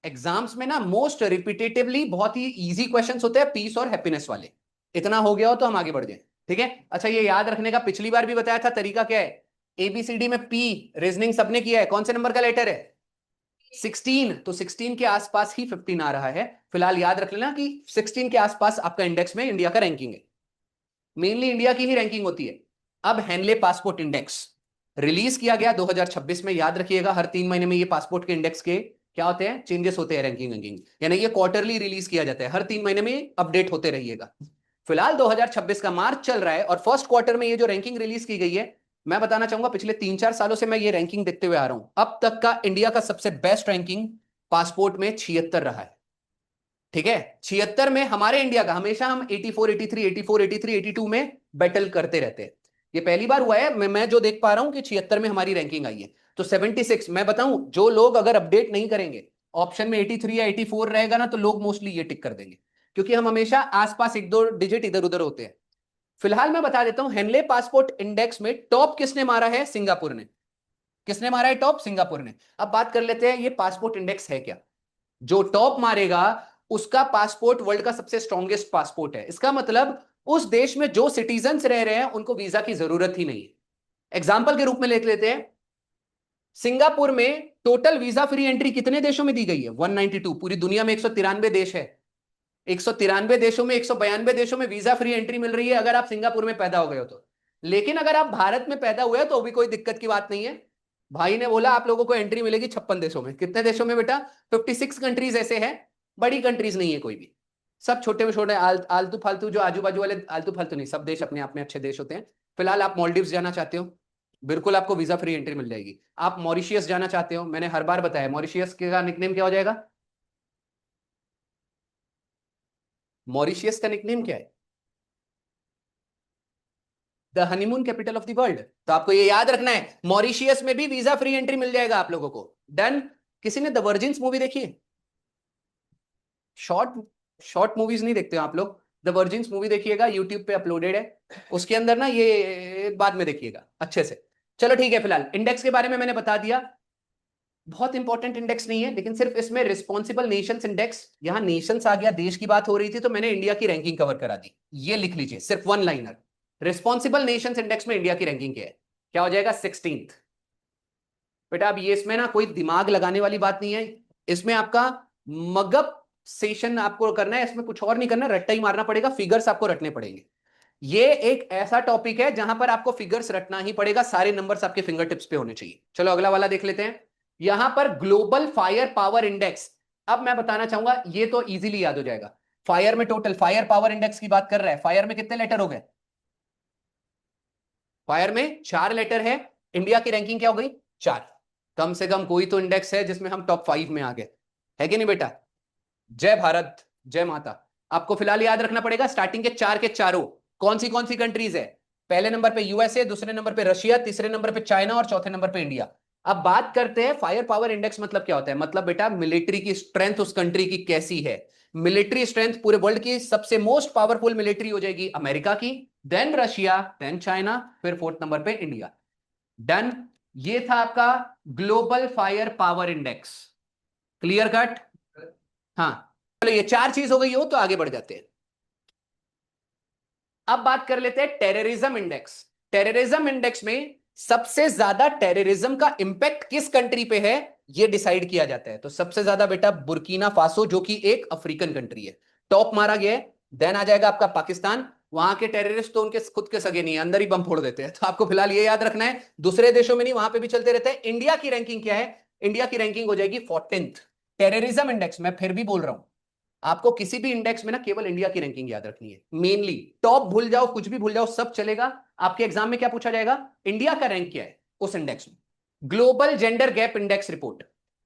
एग्जाम्स में ना मोस्ट रिपीटेटिवली बहुत ही इजी क्वेश्चंस होते हैं पीस और हैप्पीनेस वाले। इतना हो गया हो तो हम आगे बढ़ जाए, ठीक है। अच्छा ये याद रखने का पिछली बार भी बताया था तरीका क्या है। एबीसीडी में पी रीजनिंग सबने किया है, कौन से नंबर का लेटर है? 16। तो 16 के आसपास ही 15 आ रहा है। फिलहाल याद रख लेना कि 16 के आसपास आपका इंडेक्स में इंडिया का रैंकिंग है। मेनली इंडिया की ही रैंकिंग होती है। अब हेनले पासपोर्ट इंडेक्स रिलीज किया गया 2026 में। याद रखिएगा हर 3 महीने में ये पासपोर्ट के इंडेक्स के क्या होते हैं, चेंजेस होते हैं, रैंकिंग रैंकिंग, यानी ये क्वार्टरली रिलीज किया जाता है, हर 3 महीने में अपडेट होते रहिएगा। फिलहाल 2026 का मार्च चल रहा है और फर्स्ट क्वार्टर में ये जो रैंकिंग रिलीज की गई है, मैं बताना चाहूंगा पिछले 3-4 सालों से मैं ये रैंकिंग देखते हुए आ रहा हूं। अब तक का इंडिया का सबसे बेस्ट रैंकिंग पासपोर्ट में 76 रहा है। ठीक है, 76 में हमारे इंडिया का, हमेशा हम 84, 83, 84, 83, 82 में बैटल करते रहते हैं। ये पहली बार हुआ है मैं जो देख पा रहा हूं कि 76 में हमारी रैंकिंग आई है। तो 76, मैं बताऊं जो लोग अगर अपडेट नहीं करेंगे, ऑप्शन में 83 या 84 रहेगा ना, तो लोग मोस्टली ये टिक कर देंगे, क्योंकि हम हमेशा आसपास एक दो डिजिट इधर उधर होते हैं। फिलहाल मैं बता देता हूं हेनले पासपोर्ट इंडेक्स में टॉप किसने मारा है? सिंगापुर ने। किसने मारा है टॉप? सिंगापुर ने। अब बात कर लेते हैं ये पासपोर्ट इंडेक्स है क्या। जो टॉप मारेगा उसका पासपोर्ट वर्ल्ड का सबसे स्ट्रॉन्गेस्ट पासपोर्ट है। इसका मतलब उस देश में जो सिटीजन्स रह रहे हैं उनको वीजा की जरूरत ही नहीं है। एग्जाम्पल के रूप में लिख लेते हैं, सिंगापुर में टोटल वीजा फ्री एंट्री कितने देशों में दी गई है? 192। पूरी दुनिया में 193 देश है। 193 देशों में 192 देशों में वीजा फ्री एंट्री मिल रही है अगर आप सिंगापुर में पैदा हो गए हो तो। लेकिन अगर आप भारत में पैदा हुए हो तो भी कोई दिक्कत की बात नहीं है। भाई ने बोला आप लोगों को एंट्री मिलेगी 56 देशों में। कितने देशों में बेटा? 56 कंट्रीज ऐसे हैं, बड़ी कंट्रीज नहीं है कोई भी। सब छोटे में छोटे आलतू फालतू, जो आजू बाजू वाले आलतू फालतू नहीं, सब देश अपने आप में अच्छे देश होते हैं। फिलहाल आप मॉलडीव्स जाना चाहते हो, बिल्कुल आपको वीजा फ्री एंट्री मिल जाएगी। आप मॉरिशियस जाना चाहते हो, मैंने हर बार बताया मॉरिशियस का निकनेम क्या हो जाएगा? मॉरिशियस का निकनेम क्या है? The honeymoon capital of the world. तो आपको ये याद रखना है, मॉरिशियस में भी वीजा फ्री एंट्री मिल जाएगा आप लोगों को। डन। किसी ने द वर्जिन्स मूवी देखी है? शॉर्ट शॉर्ट मूवीज नहीं देखते हो आप लोग? द वर्जिन्स मूवी देखिएगा, यूट्यूब पे अपलोडेड है। उसके अंदर ना ये बाद में देखिएगा अच्छे से। चलो ठीक है, फिलहाल इंडेक्स के बारे में मैंने बता दिया। बहुत इंपॉर्टेंट इंडेक्स नहीं है, लेकिन सिर्फ इसमें रिस्पॉन्सिबल नेशंस इंडेक्स, यहां नेशंस आ गया, देश की बात हो रही थी तो मैंने इंडिया की रैंकिंग कवर करा दी। ये लिख लीजिए, सिर्फ one liner. Responsible Nations index में इंडिया की रैंकिंग क्या है? क्या हो जाएगा? 16th। बेटा अब ये इसमें ना कोई दिमाग लगाने वाली बात नहीं है, इसमें आपका मगअप सेशन आपको करना है, इसमें कुछ और नहीं करना, रट्टा ही मारना पड़ेगा, फिगर्स आपको रटने पड़ेंगे। ये एक ऐसा टॉपिक है जहां पर आपको फिगर्स रटना ही पड़ेगा, सारे नंबर्स आपके फिंगर टिप्स पे होने चाहिए। चलो अगला वाला देख लेते हैं। यहां पर ग्लोबल फायर पावर इंडेक्स। अब मैं बताना चाहूंगा, ये तो इजीली याद हो जाएगा। फायर में टोटल फायर पावर इंडेक्स की बात कर रहा है, फायर में कितने लेटर हो गए? फायर में 4 लेटर है। इंडिया की रैंकिंग क्या हो गई? 4। कम से कम कोई तो इंडेक्स है जिसमें हम टॉप 5 में आ गए, है कि नहीं बेटा? जय भारत, जय माता। आपको फिलहाल याद रखना पड़ेगा, स्टार्टिंग के 4 के चारों कौन सी कंट्रीज है? पहले नंबर पे यूएसए, दूसरे नंबर पे रशिया, तीसरे नंबर पे चाइना और चौथे नंबर पे इंडिया। अब बात करते हैं फायर पावर इंडेक्स मतलब क्या होता है। मतलब बेटा मिलिट्री की स्ट्रेंथ उस कंट्री की कैसी है। मिलिट्री स्ट्रेंथ पूरे वर्ल्ड की सबसे मोस्ट पावरफुल मिलिट्री हो जाएगी अमेरिका की, देन रशिया, देन चाइना, फिर 4th नंबर पे इंडिया। डन। ये था आपका global fire power index. Clear cut? हाँ। चलो ये 4 चीज हो गई हो तो आगे बढ़ जाते हैं। अब बात कर लेते हैं टेररिज्म इंडेक्स। टेररिज्म इंडेक्स में सबसे ज्यादा टेररिज्म का इंपैक्ट किस कंट्री पे है, ये डिसाइड किया जाता है। तो सबसे ज्यादा बेटा बुर्किना फासो, जो कि एक अफ्रीकन कंट्री है, टॉप मारा गया है। देन आ जाएगा आपका पाकिस्तान। वहां के टेररिस्ट तो उनके खुद के सगे नहीं है, अंदर ही बम फोड़ देते हैं, तो आपको फिलहाल ये याद रखना है। दूसरे देशों में नहीं, वहां पे भी चलते रहते हैं। इंडिया की रैंकिंग क्या है? इंडिया की रैंकिंग हो जाएगी 14th। टेररिज्म इंडेक्स, मैं फिर भी बोल रहा हूं, आपको किसी भी इंडेक्स में ना केवल इंडिया की रैंकिंग याद रखनी है मेनली। टॉप भूल जाओ, कुछ भी भूल जाओ, सब चलेगा। आपके एग्जाम में क्या पूछा जाएगा? इंडिया का रैंक क्या है उस इंडेक्स में। Global gender gap index report.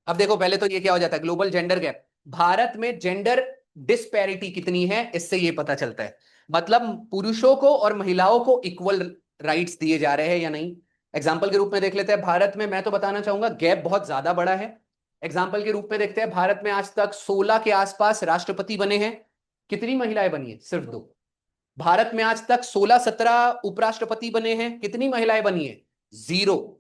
अब देखो पहले तो ये क्या हो जाता है, ग्लोबल जेंडर गैप, भारत में जेंडर डिस्पैरिटी कितनी है, इससे ये पता चलता है। मतलब पुरुषों को और महिलाओं को इक्वल राइट्स दिए जा रहे हैं या नहीं। एग्जाम्पल के रूप में देख लेते हैं, भारत में मैं तो बताना चाहूंगा गैप बहुत ज्यादा बड़ा है। एग्जाम्पल के रूप में देखते हैं, भारत में आज तक 16 के आसपास राष्ट्रपति बने हैं, कितनी महिलाएं बनी है? सिर्फ 2। भारत में आज तक 16-17 उपराष्ट्रपति बने हैं, कितनी महिलाएं बनी है? 0।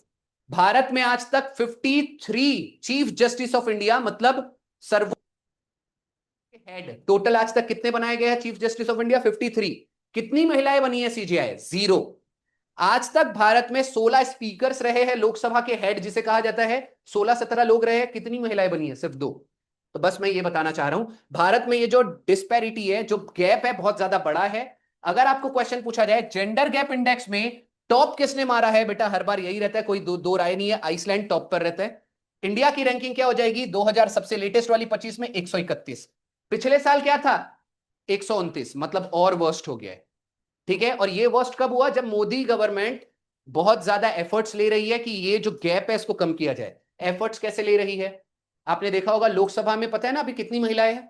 भारत में आज तक 53 चीफ जस्टिस ऑफ इंडिया, मतलब सर्वोच्च हेड, टोटल आज तक कितने बनाए गए हैं चीफ जस्टिस ऑफ इंडिया? 53। कितनी महिलाएं बनी है सीजीआई? 0। आज तक भारत में 16 स्पीकर्स रहे हैं लोकसभा के हेड जिसे कहा जाता है, 16-17 लोग रहे हैं, कितनी महिलाएं बनी है? सिर्फ 2। तो बस मैं ये बताना चाह रहा हूं, भारत में ये जो डिस्पैरिटी है, जो गैप है, बहुत ज्यादा बड़ा है। अगर आपको क्वेश्चन पूछा जाए जेंडर गैप इंडेक्स में टॉप किसने मारा है, बेटा हर बार यही रहता है, कोई दो राय नहीं है, आइसलैंड टॉप पर रहता है। इंडिया की रैंकिंग क्या हो जाएगी 2000 सबसे लेटेस्ट वाली 25 में? 131। पिछले साल क्या था? 129, मतलब और वर्स्ट हो गया है। ठीक है, और ये वर्स्ट कब हुआ? जब मोदी गवर्नमेंट बहुत ज्यादा एफर्ट्स ले रही है कि ये जो गैप है इसको कम किया जाए। एफर्ट्स कैसे ले रही है? आपने देखा होगा लोकसभा में, पता है ना अभी कितनी महिलाएं हैं?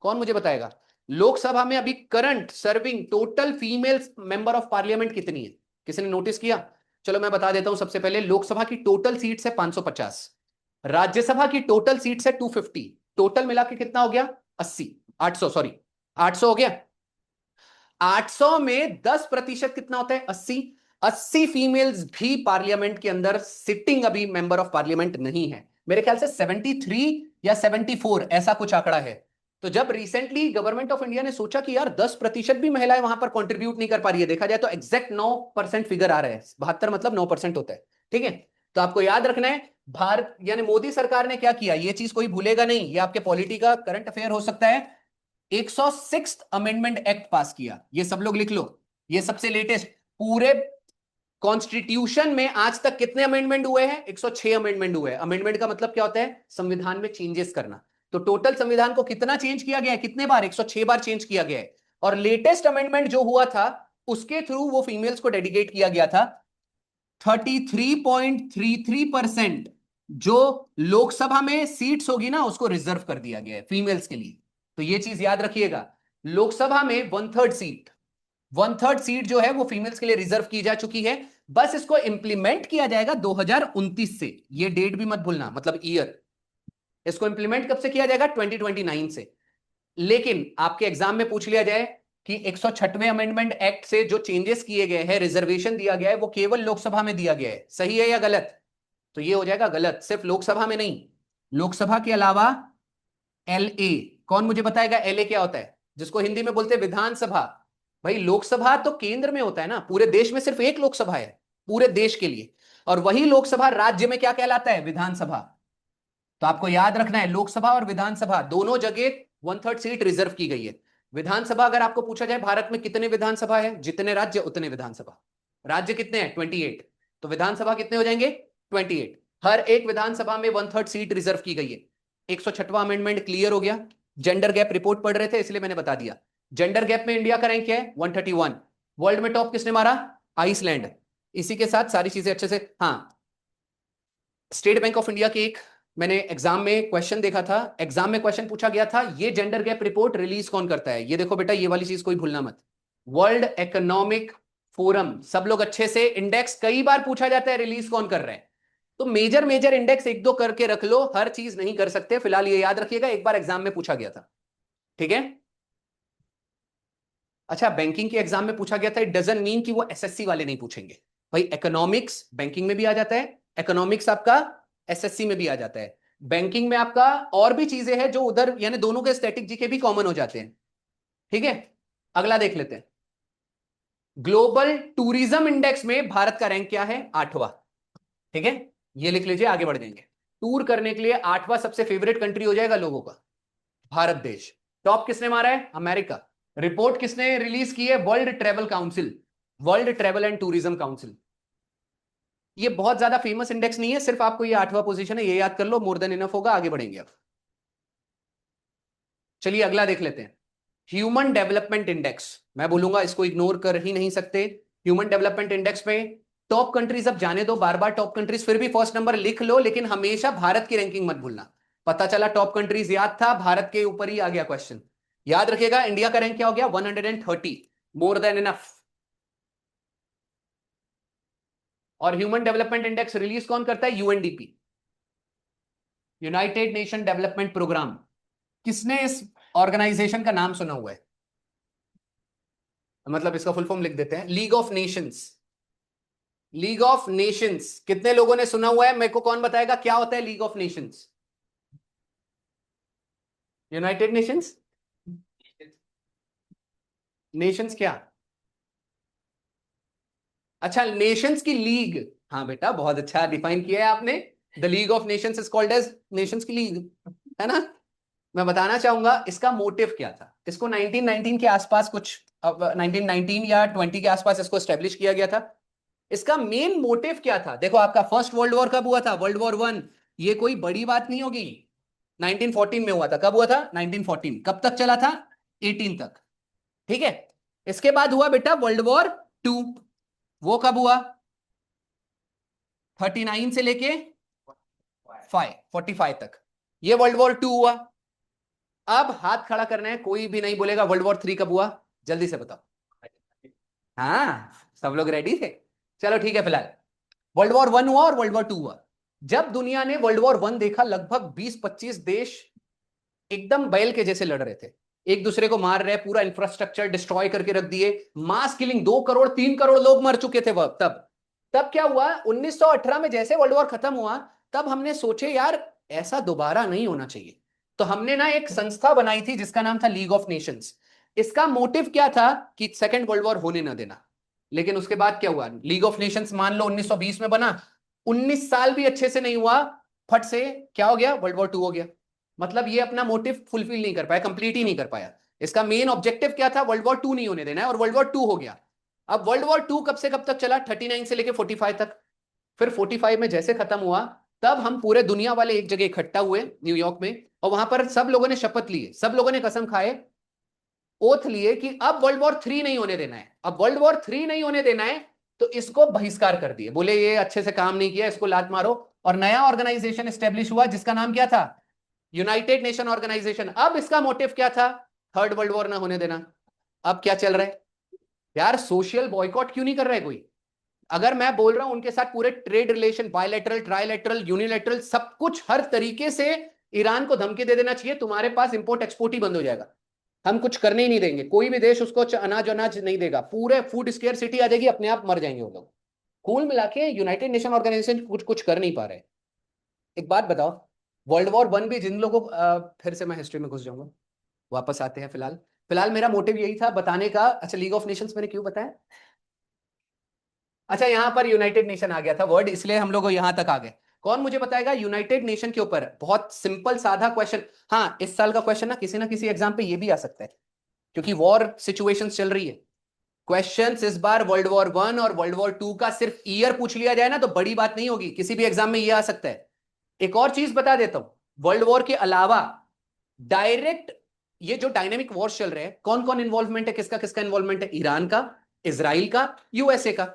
कौन मुझे बताएगा? लोकसभा में अभी current serving total female member of parliament कितनी है? किसी ने नोटिस किया? चलो मैं बता देता हूं। सबसे पहले लोकसभा की टोटल सीट्स है 550, राज्यसभा की टोटल सीट्स है 250, टोटल मिला के कितना हो गया? 80, 800, सॉरी 800 हो गया। 800 में 10% कितना होता है? 80। 80 फीमेल्स भी पार्लियामेंट के अंदर सिटिंग अभी मेंबर ऑफ पार्लियामेंट नहीं है। मेरे ख्याल से 73 या 74 ऐसा कुछ आंकड़ा है। तो जब रिसेंटली गवर्नमेंट ऑफ इंडिया ने सोचा कि यार 10% भी महिलाएं वहां पर कंट्रीब्यूट नहीं कर पा रही है, देखा जाए तो एग्जैक्ट 9% फिगर आ रहा है, 72 मतलब 9% होता है। ठीक है, तो आपको याद रखना है, भारत यानी मोदी सरकार ने क्या किया, ये चीज कोई भूलेगा नहीं, ये आपके पॉलिटी का करंट अफेयर हो सकता है। 106 अमेंडमेंट एक्ट पास किया, ये सब लोग लिख लो, ये सबसे लेटेस्ट। पूरे कॉन्स्टिट्यूशन में आज तक कितने अमेंडमेंट हुए हैं? 106 अमेंडमेंट हुए हैं। अमेंडमेंट का मतलब क्या होता है? संविधान में चेंजेस करना। तो टोटल संविधान को कितना चेंज किया गया है, कितने बार? 106 बार चेंज किया गया है। और लेटेस्ट अमेंडमेंट जो हुआ था उसके थ्रू वो फीमेल्स को डेडिकेट किया गया था। 33.33% जो लोकसभा में सीट्स होगी ना उसको रिजर्व कर दिया गया है फीमेल्स के लिए। तो ये चीज याद रखिएगा, लोकसभा में 1/3 सीट 1/3 सीट जो है वो फीमेल्स के लिए रिजर्व की जा चुकी है। बस इसको इंप्लीमेंट किया जाएगा 2029 से, ये डेट भी मत भूलना, मतलब ईयर। इसको इंप्लीमेंट कब से किया जाएगा? 2029 से। लेकिन आपके एग्जाम में पूछ लिया जाए कि 106वें अमेंडमेंट एक्ट से जो चेंजेस किए गए हैं, रिजर्वेशन दिया गया है, वो केवल लोकसभा में दिया गया है, सही है या गलत? तो ये हो जाएगा गलत, सिर्फ लोकसभा में नहीं, लोकसभा के अलावा एलए। कौन मुझे बताएगा एलए क्या होता है, जिसको हिंदी में बोलते हैं विधानसभा? भाई लोकसभा तो केंद्र में होता है ना, पूरे देश में सिर्फ एक लोकसभा है, पूरे देश के लिए। और वही लोकसभा राज्य में क्या कहलाता है? विधानसभा। तो आपको याद रखना है, लोकसभा और विधानसभा दोनों जगह 1/3 सीट रिजर्व की गई है। विधानसभा अगर आपको पूछा जाए भारत में कितने विधानसभा है, जितने राज्य उतने विधानसभा। राज्य कितने हैं? 28। तो विधानसभा कितने हो जाएंगे? 28। हर एक विधानसभा में 1/3 सीट रिजर्व की गई है। 106वां अमेंडमेंट क्लियर हो गया। जेंडर गैप रिपोर्ट पढ़ रहे थे इसलिए मैंने बता दिया। जेंडर गैप में इंडिया का रैंक क्या है? 131। वर्ल्ड में टॉप किसने मारा? आइसलैंड। इसी के साथ सारी चीजें अच्छे से, हाँ, स्टेट बैंक ऑफ इंडिया की एक मैंने एग्जाम में क्वेश्चन देखा था, एग्जाम में क्वेश्चन पूछा गया था, ये जेंडर गैप रिपोर्ट रिलीज कौन करता है? ये देखो बेटा, ये वाली चीज कोई भूलना मत। वर्ल्ड इकोनॉमिक फोरम, सब लोग अच्छे से, इंडेक्स कई बार पूछा जाता है, रिलीज कौन कर रहे हैं? तो मेजर मेजर इंडेक्स एक दो करके रख लो, हर चीज नहीं कर सकते, फिलहाल ये याद रखिएगा, एक बार एग्जाम में पूछा गया था। ठीक है? अच्छा, बैंकिंग के एग्जाम में पूछा गया था, इट डजंट मीन कि वो एसएससी वाले नहीं पूछेंगे। भाई इकोनॉमिक्स बैंकिंग में भी आ जाता है, इकोनॉमिक्स आपका एसएससी में भी आ जाता है। बैंकिंग में आपका और भी चीजें हैं जो उधर, यानी दोनों के स्टैटिक जीके भी कॉमन हो जाते हैं। ठीक है, अगला देख लेते हैं। ग्लोबल टूरिज्म इंडेक्स में भारत का रैंक क्या है? 8वां। ठीक है, ये लिख लीजिए, आगे बढ़ जाएंगे। टूर करने के लिए 8वां सबसे फेवरेट कंट्री हो जाएगा लोगों का, भारत देश। टॉप किसने मारा है? अमेरिका। रिपोर्ट किसने रिलीज की है? World travel council, world travel and tourism council. ये बहुत ज्यादा फेमस इंडेक्स नहीं है, सिर्फ आपको ये 8वां पोजीशन है, ये याद कर लो, मोर देन इनफ होगा, आगे बढ़ेंगे अब। चलिए अगला देख लेते हैं। ह्यूमन डेवलपमेंट इंडेक्स, मैं बोलूंगा इसको इग्नोर कर ही नहीं सकते। ह्यूमन डेवलपमेंट इंडेक्स में टॉप कंट्रीज, अब जाने दो बार बार टॉप कंट्रीज, फिर भी फर्स्ट नंबर लिख लो, लेकिन हमेशा भारत की रैंकिंग मत भूलना। पता चला टॉप कंट्रीज याद था, भारत के ऊपर ही आ गया क्वेश्चन। याद रखिएगा, इंडिया का रैंक क्या हो गया? 130, मोर देन इनफ। और ह्यूमन डेवलपमेंट इंडेक्स रिलीज कौन करता है? UNDP, United Nation development programme. किसने इस ऑर्गेनाइजेशन का नाम सुना हुआ है? मतलब इसका फुल फॉर्म लिख देते हैं, league of Nations. League of Nations कितने लोगों ने सुना हुआ है? मेरे को कौन बताएगा क्या होता है league of Nations? United Nations, Nations क्या? अच्छा, नेशंस की लीग। हाँ बेटा, बहुत अच्छा डिफाइन किया है आपने। The League of Nations is called as nations की लीग, है ना? मैं बताना चाहूंगा इसका मोटिव क्या था। इसको 1919 के आसपास कुछ, अब 1919 या 20 के आसपास इसको स्टेब्लिश किया गया था। इसका मेन मोटिव क्या था? देखो, आपका फर्स्ट वर्ल्ड वॉर कब हुआ था? World war one. ये कोई बड़ी बात नहीं होगी, 1914 में हुआ था। कब हुआ था? 1914। कब तक चला था? 18 तक। ठीक है, इसके बाद हुआ बेटा वर्ल्ड वॉर टू। वो कब हुआ? 39 से लेके 45 तक, ये वर्ल्ड वॉर टू हुआ। अब हाथ खड़ा करना है, कोई भी नहीं बोलेगा वर्ल्ड वॉर थ्री कब हुआ, जल्दी से बताओ। हाँ, सब लोग रेडी थे। चलो ठीक है, फिलहाल वर्ल्ड वॉर वन हुआ और वर्ल्ड वॉर टू हुआ। जब दुनिया ने वर्ल्ड वॉर वन देखा, लगभग 20-25 देश एकदम बैल के जैसे लड़ रहे थे, एक दूसरे को मार रहे, पूरा इंफ्रास्ट्रक्चर डिस्ट्रॉय करके रख दिए, मास किलिंग, 2 करोड़ 3 करोड़ लोग मर चुके थे वह तब। तब क्या हुआ? 1918 में जैसे वर्ल्ड वॉर खत्म हुआ, तब हमने सोचे यार ऐसा दोबारा नहीं होना चाहिए। तो हमने ना एक संस्था बनाई थी जिसका नाम था लीग ऑफ नेशंस। इसका मोटिव क्या था? कि सेकेंड वर्ल्ड वॉर होने ना देना। लेकिन उसके बाद क्या हुआ? लीग ऑफ नेशंस मान लो 1920 में बना, 19 साल भी अच्छे से नहीं हुआ, फट से क्या हो गया? वर्ल्ड वॉर टू हो गया। मतलब ये अपना मोटिव फुलफिल नहीं कर पाया, कंप्लीट ही नहीं कर पाया। इसका मेन ऑब्जेक्टिव क्या था? वर्ल्ड वॉर टू नहीं होने देना है, और वर्ल्ड वॉर टू हो गया। अब वर्ल्ड वॉर टू कब से कब तक चला? 39 से लेके 45 तक। फिर 45 में जैसे खत्म हुआ, तब हम पूरे दुनिया वाले एक जगह इकट्ठा हुए न्यूयॉर्क में, और वहां पर सब लोगों ने शपथ लिए, सब लोगों ने कसम खाए, ओथ लिए कि अब वर्ल्ड वॉर थ्री नहीं होने देना है। अब वर्ल्ड वॉर थ्री नहीं होने देना है, तो इसको बहिष्कार कर दिए, बोले ये अच्छे से काम नहीं किया, इसको लात मारो। और नया ऑर्गेनाइजेशन स्टेब्लिश हुआ जिसका नाम क्या था? United Nation organisation. अब इसका मोटिव क्या था? थर्ड वर्ल्ड वॉर ना होने देना। अब क्या चल रहा है? यार सोशल बॉयकॉट क्यों नहीं कर रहा है कोई? अगर मैं बोल रहा हूं उनके साथ पूरे trade relation, bilateral, trilateral, unilateral, सब कुछ हर तरीके से ईरान को धमकी दे देना चाहिए, तुम्हारे पास इंपोर्ट एक्सपोर्ट ही बंद हो जाएगा, हम कुछ करने ही नहीं देंगे, कोई भी देश उसको अनाज अनाज नहीं देगा, पूरे फूड स्केयर सिटी आ जाएगी, अपने आप मर जाएंगे वो लोग। कुल मिला के यूनाइटेड नेशन ऑर्गेनाइजेशन कुछ कुछ कर नहीं पा रहे। एक बात बताओ, वर्ल्ड वॉर 1 भी जिन लोगों को फिर से मैं हिस्ट्री में घुस जाऊंगा, वापस आते हैं। फिलहाल फिलहाल मेरा मोटिव यही था बताने का। अच्छा, लीग ऑफ नेशंस मैंने क्यों बताया? अच्छा, यहां पर यूनाइटेड नेशन आ गया था वर्ड, इसलिए हम लोग यहां तक आ गए। कौन मुझे बताएगा यूनाइटेड नेशन के ऊपर बहुत सिंपल साधा क्वेश्चन? हाँ, इस साल का क्वेश्चन ना किसी एग्जाम पे ये भी आ सकता है, क्योंकि वॉर सिचुएशन चल रही है। क्वेश्चंस इस बार वर्ल्ड वॉर 1 और वर्ल्ड वॉर 2 का सिर्फ ईयर पूछ लिया जाए ना तो बड़ी बात नहीं होगी, किसी भी एग्जाम में ये आ सकता है। एक और चीज बता देता हूं, वर्ल्ड वॉर के अलावा डायरेक्ट ये जो डायनेमिक वॉर चल रहे हैं, कौन कौन इन्वॉल्वमेंट है, किसका किसका इन्वॉल्वमेंट है? ईरान का, इसराइल का, यूएसए का।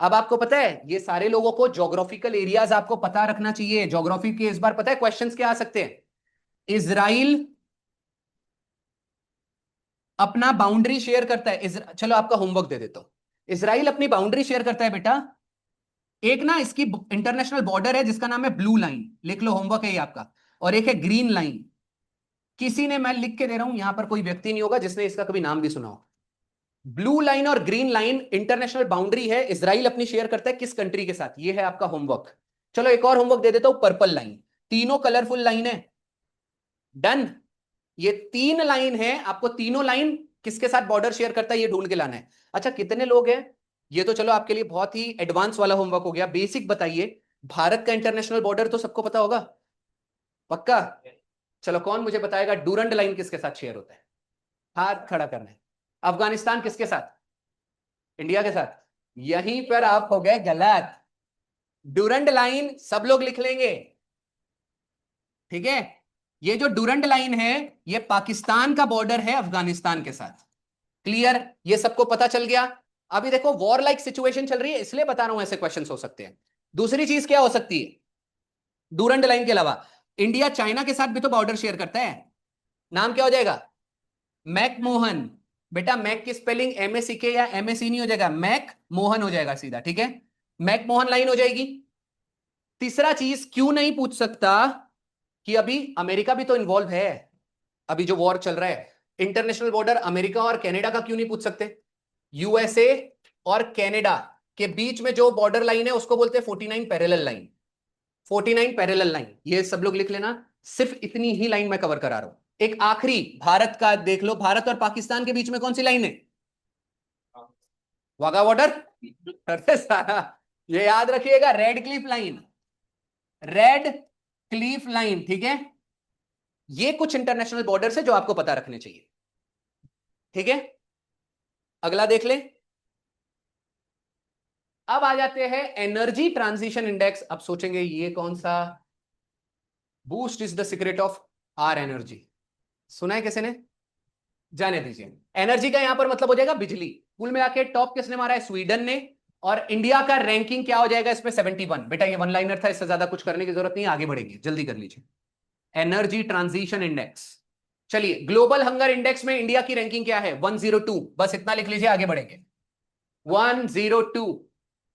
अब आपको पता है ये सारे लोगों को ज्योग्राफिकल एरियाज आपको पता रखना चाहिए। ज्योग्राफी के इस बार पता है क्वेश्चंस क्या आ सकते हैं? इसराइल अपना बाउंड्री शेयर करता है, चलो आपका होमवर्क दे देता हूं। इसराइल अपनी बाउंड्री शेयर करता है बेटा, एक ना इसकी इंटरनेशनल बॉर्डर है जिसका नाम है ब्लू लाइन, लिख लो, होमवर्क है ये आपका। और एक है ग्रीन लाइन, किसी ने, मैं लिख के दे रहा हूं, यहां पर कोई व्यक्ति नहीं होगा जिसने इसका कभी नाम भी सुना हो। ब्लू लाइन और ग्रीन लाइन इंटरनेशनल बाउंड्री है, इसराइल अपनी शेयर करता है किस कंट्री के साथ, ये है आपका होमवर्क। चलो एक और होमवर्क दे देता हूं, पर्पल लाइन, तीनों कलरफुल लाइन है। डन। ये 3 लाइन है, आपको तीनों लाइन किसके साथ बॉर्डर शेयर करता है ये ढूंढ के लाना है। अच्छा, कितने लोग हैं? ये तो चलो आपके लिए बहुत ही एडवांस वाला होमवर्क हो गया, बेसिक बताइए। भारत का इंटरनेशनल बॉर्डर तो सबको पता होगा, पक्का? चलो कौन मुझे बताएगा डूरंड लाइन किसके साथ शेयर होता है? हाथ खड़ा करना है। अफगानिस्तान किसके साथ? इंडिया के साथ। यहीं पर आप हो गए गलत। डूरंड लाइन सब लोग लिख लेंगे, ठीक है? ये जो डूरंड लाइन है, ये पाकिस्तान का बॉर्डर है अफगानिस्तान के साथ। क्लियर? ये सबको पता चल गया। अभी देखो वॉर लाइक सिचुएशन चल रही है, इसलिए बता रहा हूं ऐसे क्वेश्चंस हो सकते हैं। दूसरी चीज क्या हो सकती है डूरंड लाइन के अलावा? इंडिया चाइना के साथ भी तो बॉर्डर शेयर करता है, नाम क्या हो जाएगा? मैक मोहन। बेटा मैक की स्पेलिंग एम ए सी के या एम ए सी नहीं हो जाएगा, मैक मोहन हो जाएगा सीधा, ठीक है? मैक मोहन लाइन हो जाएगी। तीसरा चीज क्यों नहीं पूछ सकता कि अभी अमेरिका भी तो इन्वॉल्व है, अभी जो वॉर चल रहा है, इंटरनेशनल बॉर्डर अमेरिका और कनाडा का क्यों नहीं पूछ सकते? यूएसए और कनाडा के बीच में जो बॉर्डर लाइन है उसको बोलते हैं 49 पैरेलल लाइन। 49 पैरेलल लाइन, ये सब लोग लिख लेना। सिर्फ इतनी ही लाइन मैं कवर करा रहा हूं। एक आखिरी, भारत का देख लो, भारत और पाकिस्तान के बीच में कौन सी लाइन है? वाघा बॉर्डर। अरे सारा, ये याद रखिएगा, red Cliff line, red Cliff line, ठीक है? ये कुछ इंटरनेशनल बॉर्डर है जो आपको पता रखने चाहिए, ठीक है? अगला देख ले। अब आ जाते हैं एनर्जी ट्रांजिशन इंडेक्स। अब सोचेंगे ये कौन सा? Boost is the secret of our energy, सुना है किसी ने? जाने दीजिए। एनर्जी का यहां पर मतलब हो जाएगा बिजली। कुल मिला के टॉप किसने मारा है? स्वीडन ने। और इंडिया का रैंकिंग क्या हो जाएगा इसमें? 71। बेटा ये वन लाइनर था, इससे ज्यादा कुछ करने की जरूरत नहीं, आगे बढ़ेंगे, जल्दी कर लीजिए। Energy transition index. चलिए, ग्लोबल हंगर इंडेक्स में इंडिया की रैंकिंग क्या है? 102। बस इतना लिख लीजिए, आगे बढ़ेंगे। 102।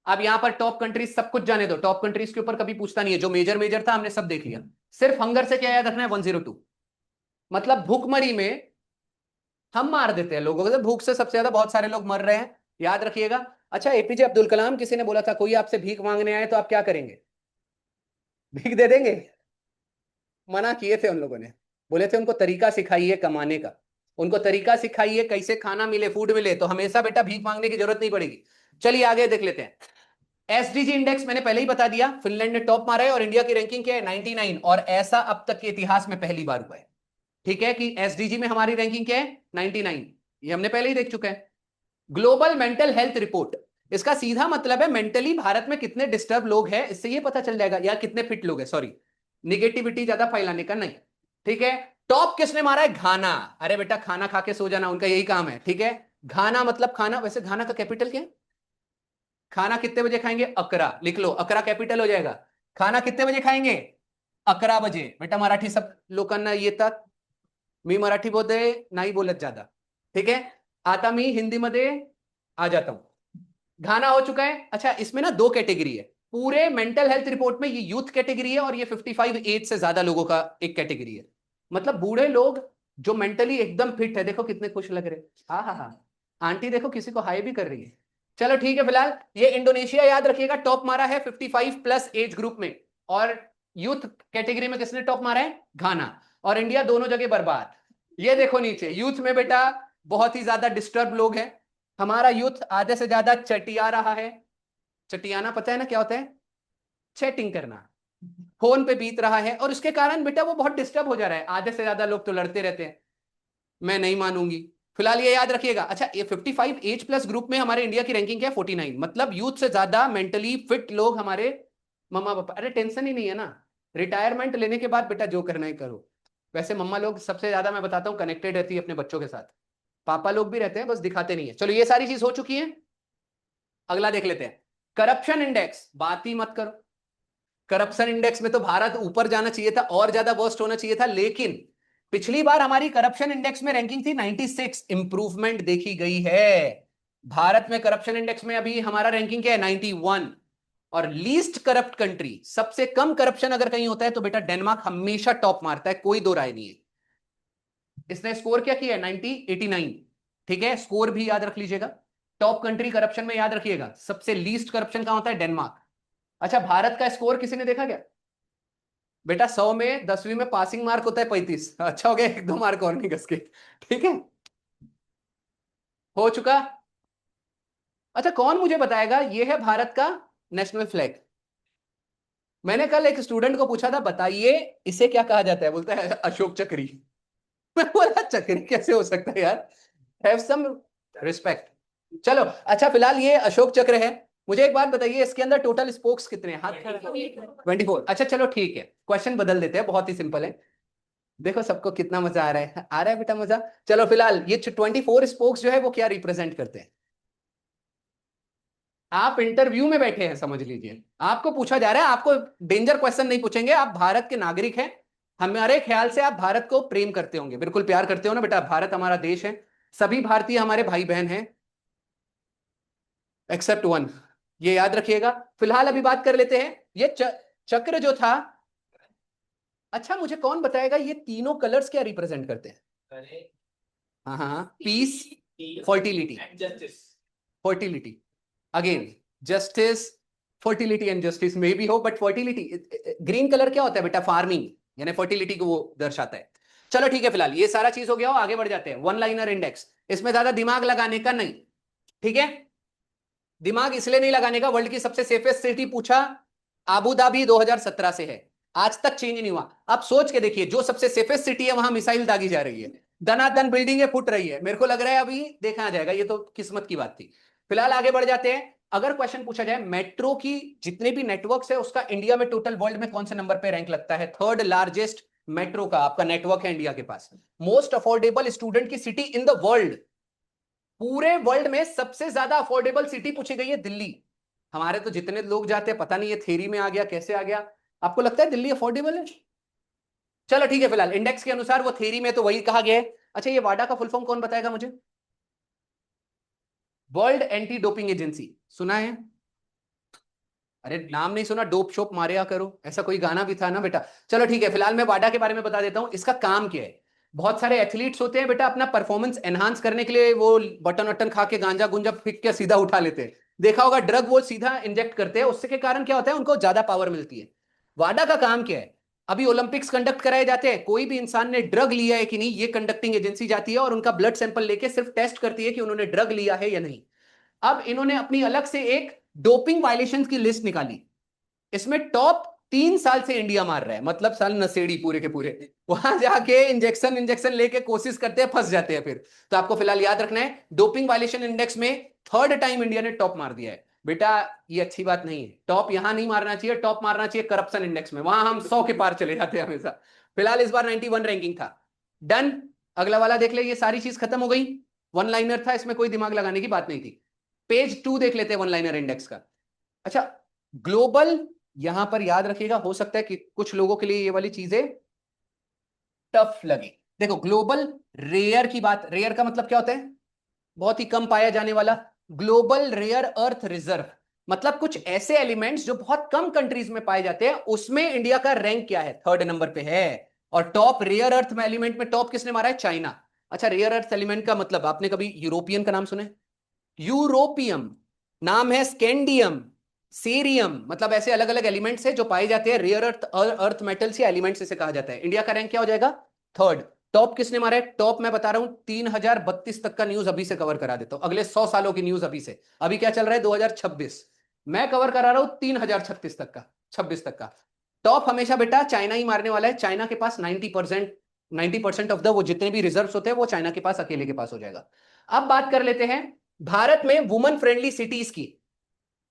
अब यहां पर टॉप कंट्रीज सब कुछ जाने दो, टॉप कंट्रीज के ऊपर कभी पूछता नहीं है, जो मेजर मेजर था हमने सब देख लिया। सिर्फ हंगर से क्या याद रखना है? 102। मतलब भूखमरी में हम मार देते हैं लोगों को, तो भूख से सबसे ज्यादा बहुत सारे लोग मर रहे हैं, याद रखिएगा। अच्छा, एपीजे अब्दुल कलाम, किसी ने बोला था कोई आपसे भीख मांगने आए तो आप क्या करेंगे? भीख दे देंगे? मना किए थे उन लोगों ने, बोले थे उनको तरीका सिखाइए कमाने का, उनको तरीका सिखाइए कैसे खाना मिले, फूड मिले, तो हमेशा बेटा भीख मांगने की जरूरत नहीं पड़ेगी। चलिए आगे देख लेते हैं। एसडीजी इंडेक्स मैंने पहले ही बता दिया, फिनलैंड ने टॉप मारा है और इंडिया की रैंकिंग क्या है? 99। और ऐसा अब तक के इतिहास में पहली बार हुआ है, ठीक है, कि एसडीजी में हमारी रैंकिंग क्या है? 99। ये हमने पहले ही देख चुके हैं। ग्लोबल मेंटल हेल्थ रिपोर्ट, इसका सीधा मतलब है मेंटली भारत में कितने डिस्टर्ब लोग हैं, इससे ये पता चल जाएगा, या कितने फिट लोग हैं, सॉरी, निगेटिविटी ज्यादा फैलाने का नहीं, ठीक है? टॉप किसने मारा है? घाना। अरे बेटा खाना खा के सो जाना उनका यही काम है, ठीक है? घाना मतलब खाना, वैसे घाना का कैपिटल क्या है? खाना कितने बजे खाएंगे? अकरा, लिख लो, अकरा कैपिटल हो जाएगा। खाना कितने बजे खाएंगे? 11 बजे। बेटा मराठी सब लोकांना येतात, मी मराठी बोलते नाही बोलत ज्यादा, ठीक आहे? आता मी हिंदीमध्ये आ जाता हूं। घाना हो चुका है। अच्छा, इसमें ना दो कैटेगरी है पूरे मेंटल हेल्थ रिपोर्ट में, ये यूथ कैटेगरी है और ये 55 एज से ज्यादा लोगों का एक कैटेगरी है। मतलब बूढ़े लोग जो मेंटली एकदम फिट है, देखो कितने खुश लग रहे हैं। हाँ हाँ हाँ, आंटी देखो किसी को हाई भी कर रही है। चलो ठीक है, फिलहाल ये इंडोनेशिया याद रखिएगा टॉप मारा है 55 प्लस एज ग्रुप में, और यूथ कैटेगरी में किसने टॉप मारा है? घाना। और इंडिया दोनों जगह बर्बाद। ये देखो नीचे यूथ में बेटा बहुत ही ज्यादा डिस्टर्ब लोग हैं। हमारा यूथ आधे से ज्यादा चटिया रहा है। चटियाना पता है ना क्या होता है? चैटिंग करना, फोन पे बीत रहा है, और उसके कारण बेटा वो बहुत डिस्टर्ब हो जा रहा है। आधे से ज्यादा लोग तो लड़ते रहते हैं। मैं नहीं मानूंगी। फिलहाल ये याद रखिएगा। अच्छा, ये 55 एज प्लस ग्रुप में हमारे इंडिया की रैंकिंग क्या है? 49। मतलब यूथ से ज्यादा मेंटली फिट लोग हमारे मम्मा पापा। अरे टेंशन ही नहीं है ना, रिटायरमेंट लेने के बाद बेटा जो करना है करो। वैसे मम्मा लोग सबसे ज्यादा, मैं बताता हूँ, कनेक्टेड रहती है अपने बच्चों के साथ। पापा लोग भी रहते हैं, बस दिखाते नहीं है। चलो ये सारी चीज हो चुकी है। अगला देख लेते हैं। करप्शन इंडेक्स, बात ही मत करो। करप्शन इंडेक्स में तो भारत ऊपर जाना चाहिए था और ज्यादा वर्स्ट होना चाहिए था, लेकिन पिछली बार हमारी करप्शन इंडेक्स में रैंकिंग थी 96। इंप्रूवमेंट देखी गई है। भारत में करप्शन इंडेक्स में अभी हमारा रैंकिंग क्या है? 91। और लीस्ट करप्ट कंट्री, सबसे कम करप्शन अगर कहीं होता है तो बेटा डेनमार्क हमेशा टॉप मारता है, कोई दो राय नहीं है। इसने स्कोर क्या किया है? 90, 89। ठीक है, स्कोर भी याद रख लीजिएगा। टॉप कंट्री करप्शन में याद रखिएगा, सबसे लीस्ट करप्शन कहां होता है? डेनमार्क। अच्छा, भारत का स्कोर किसी ने देखा क्या? बेटा 100 में 10वीं में पासिंग मार्क होता है 35। अच्छा हो गया, एक दो मार्क और नहीं घस के। ठीक है, हो चुका। अच्छा, कौन मुझे बताएगा ये है भारत का नेशनल फ्लैग? मैंने कल एक स्टूडेंट को पूछा था, बताइए इसे क्या कहा जाता है? बोलता है अशोक चक्री। मैं बोला चक्री कैसे हो सकता है यार, हैव सम रिस्पेक्ट। चलो अच्छा, फिलहाल ये अशोक चक्र है। मुझे एक बात बताइए, इसके अंदर टोटल स्पोक्स कितने हैं? हाथ 24। अच्छा चलो ठीक है, क्वेश्चन बदल देते हैं, बहुत ही सिंपल है। देखो सबको कितना मजा आ रहा है बेटा मजा। चलो फिलहाल ये 24 स्पोक्स जो है वो क्या रिप्रेजेंट करते हैं? आप इंटरव्यू में बैठे हैं, समझ लीजिए आपको पूछा जा रहा है। आपको डेंजर क्वेश्चन नहीं पूछेंगे, आप भारत के नागरिक हैं। हमारे ख्याल से आप भारत को प्रेम करते होंगे, बिल्कुल प्यार करते हो ना बेटा। भारत हमारा देश है, सभी भारतीय हमारे भाई बहन हैं, एक्सेप्ट वन। ये याद रखिएगा। फिलहाल अभी बात कर लेते हैं ये चक्र जो था। अच्छा, मुझे कौन बताएगा ये तीनों कलर्स क्या रिप्रेजेंट करते हैं? हाँ हाँ, peace, fertility, fertility again, justice, fertility and justice में भी हो, बट फर्टिलिटी, ग्रीन कलर क्या होता है बेटा? फार्मिंग, यानी फर्टिलिटी को वो दर्शाता है। चलो ठीक है, फिलहाल ये सारा चीज हो गया हो, आगे बढ़ जाते हैं। वन लाइनर इंडेक्स, इसमें ज्यादा दिमाग लगाने का नहीं। ठीक है, दिमाग इसलिए नहीं लगाने का, वर्ल्ड की सबसे सेफेस्ट सिटी पूछा, आबू धाबी 2017 से है, आज तक चेंज नहीं हुआ। अब सोच के देखिए, जो सबसे सेफेस्ट सिटी है वहां मिसाइल दागी जा रही है, दनादन बिल्डिंगें फुट रही है। मेरे को लग रहा है अभी देखा जाएगा, ये तो किस्मत की बात थी। फिलहाल आगे बढ़ जाते हैं। अगर क्वेश्चन पूछा जाए मेट्रो की जितने भी नेटवर्क्स है उसका इंडिया में टोटल वर्ल्ड में कौन से नंबर पे रैंक लगता है? थर्ड लार्जेस्ट मेट्रो का आपका नेटवर्क है इंडिया के पास। मोस्ट अफोर्डेबल स्टूडेंट की सिटी इन द वर्ल्ड, पूरे वर्ल्ड में सबसे ज्यादा अफोर्डेबल सिटी पूछी गई है दिल्ली। हमारे तो जितने लोग जाते हैं, पता नहीं ये थ्योरी में आ गया कैसे आ गया। आपको लगता है दिल्ली अफोर्डेबल है? चलो ठीक है, फिलहाल इंडेक्स के अनुसार वो थ्योरी में तो वही कहा गया है। अच्छा, ये वाडा का फुल फॉर्म कौन बताएगा मुझे? वर्ल्ड एंटी डोपिंग एजेंसी, सुना है? अरे नाम नहीं सुना? डोप शोप मारे करो, ऐसा कोई गाना भी था ना बेटा। चलो ठीक है, फिलहाल मैं वाडा के बारे में बता देता हूं, इसका काम क्या है। बहुत सारे एथलीट्स होते हैं बेटा, अपना परफॉर्मेंस एनहांस करने के लिए वो बटन वटन खा के गांजा गुंजा फिक के सीधा उठा लेते हैं। देखा होगा, ड्रग वो सीधा इंजेक्ट करते हैं, उससे के कारण क्या होता है, उनको ज्यादा पावर मिलती है। वाडा का काम क्या है? अभी ओलंपिक्स कंडक्ट कराए जाते हैं, कोई भी इंसान ने ड्रग लिया है कि नहीं, ये कंडक्टिंग एजेंसी जाती है और उनका ब्लड सैंपल लेके सिर्फ टेस्ट करती है कि उन्होंने ड्रग लिया है या नहीं। अब इन्होंने अपनी अलग से एक डोपिंग वायलेशन की लिस्ट निकाली। इसमें टॉप 3 साल से इंडिया मार रहा है, मतलब साल नशेड़ी पूरे के पूरे। वहां जाके इंजेक्शन इंजेक्शन लेके कोशिश करते हैं, फंस जाते हैं फिर। तो आपको फिलहाल याद रखना है, डोपिंग वायलेशन इंडेक्स में थर्ड टाइम इंडिया ने टॉप मार दिया है बेटा। ये अच्छी बात नहीं है, टॉप यहां नहीं मारना चाहिए, टॉप मारना चाहिए करप्शन इंडेक्स में, वहां हम 100 के पार चले जाते हैं हमेशा। फिलहाल इस बार 91 रैंकिंग था। डन, अगला वाला देख ले। ये सारी चीज खत्म हो गई, वन लाइनर था, इसमें कोई दिमाग लगाने की बात नहीं थी। पेज 2 देख लेते हैं वन लाइनर इंडेक्स का। अच्छा, ग्लोबल, यहां पर याद रखिएगा, हो सकता है कि कुछ लोगों के लिए ये वाली चीजें टफ लगे। देखो ग्लोबल रेयर की बात, रेयर का मतलब क्या होता है? बहुत ही कम पाया जाने वाला। ग्लोबल रेयर अर्थ रिजर्व, मतलब कुछ ऐसे एलिमेंट्स जो बहुत कम कंट्रीज में पाए जाते हैं, उसमें इंडिया का रैंक क्या है, थर्ड नंबर पे है। और टॉप रेयर अर्थ में एलिमेंट में टॉप किसने मारा है, चाइना। अच्छा, रेयर अर्थ एलिमेंट का मतलब आपने कभी यूरोपियन का नाम सुना है? यूरोपियम, नाम है स्कैंडियम, सीरियम, मतलब ऐसे अलग अलग एलिमेंट्स है जो पाए जाते हैं रेयर अर्थ, अर्थ मेटल्स या एलिमेंट्स इसे कहा जाता है। इंडिया का रैंक क्या हो जाएगा, थर्ड। टॉप किसने मारा है, टॉप मैं बता रहा हूं 3032 तक का न्यूज अभी से कवर करा देता हूं, अगले 100 सालों की न्यूज अभी से। अभी क्या चल रहा है 2026, मैं कवर करा रहा हूं 3036 तक का, 26 तक का। टॉप हमेशा बेटा चाइना ही मारने वाला है। चाइना के पास 90%, 90% ऑफ द वो जितने भी रिजर्व्स होते हैं वो चाइना के पास अकेले के पास हो जाएगा। अब बात कर लेते हैं भारत में वुमन फ्रेंडली सिटीज की,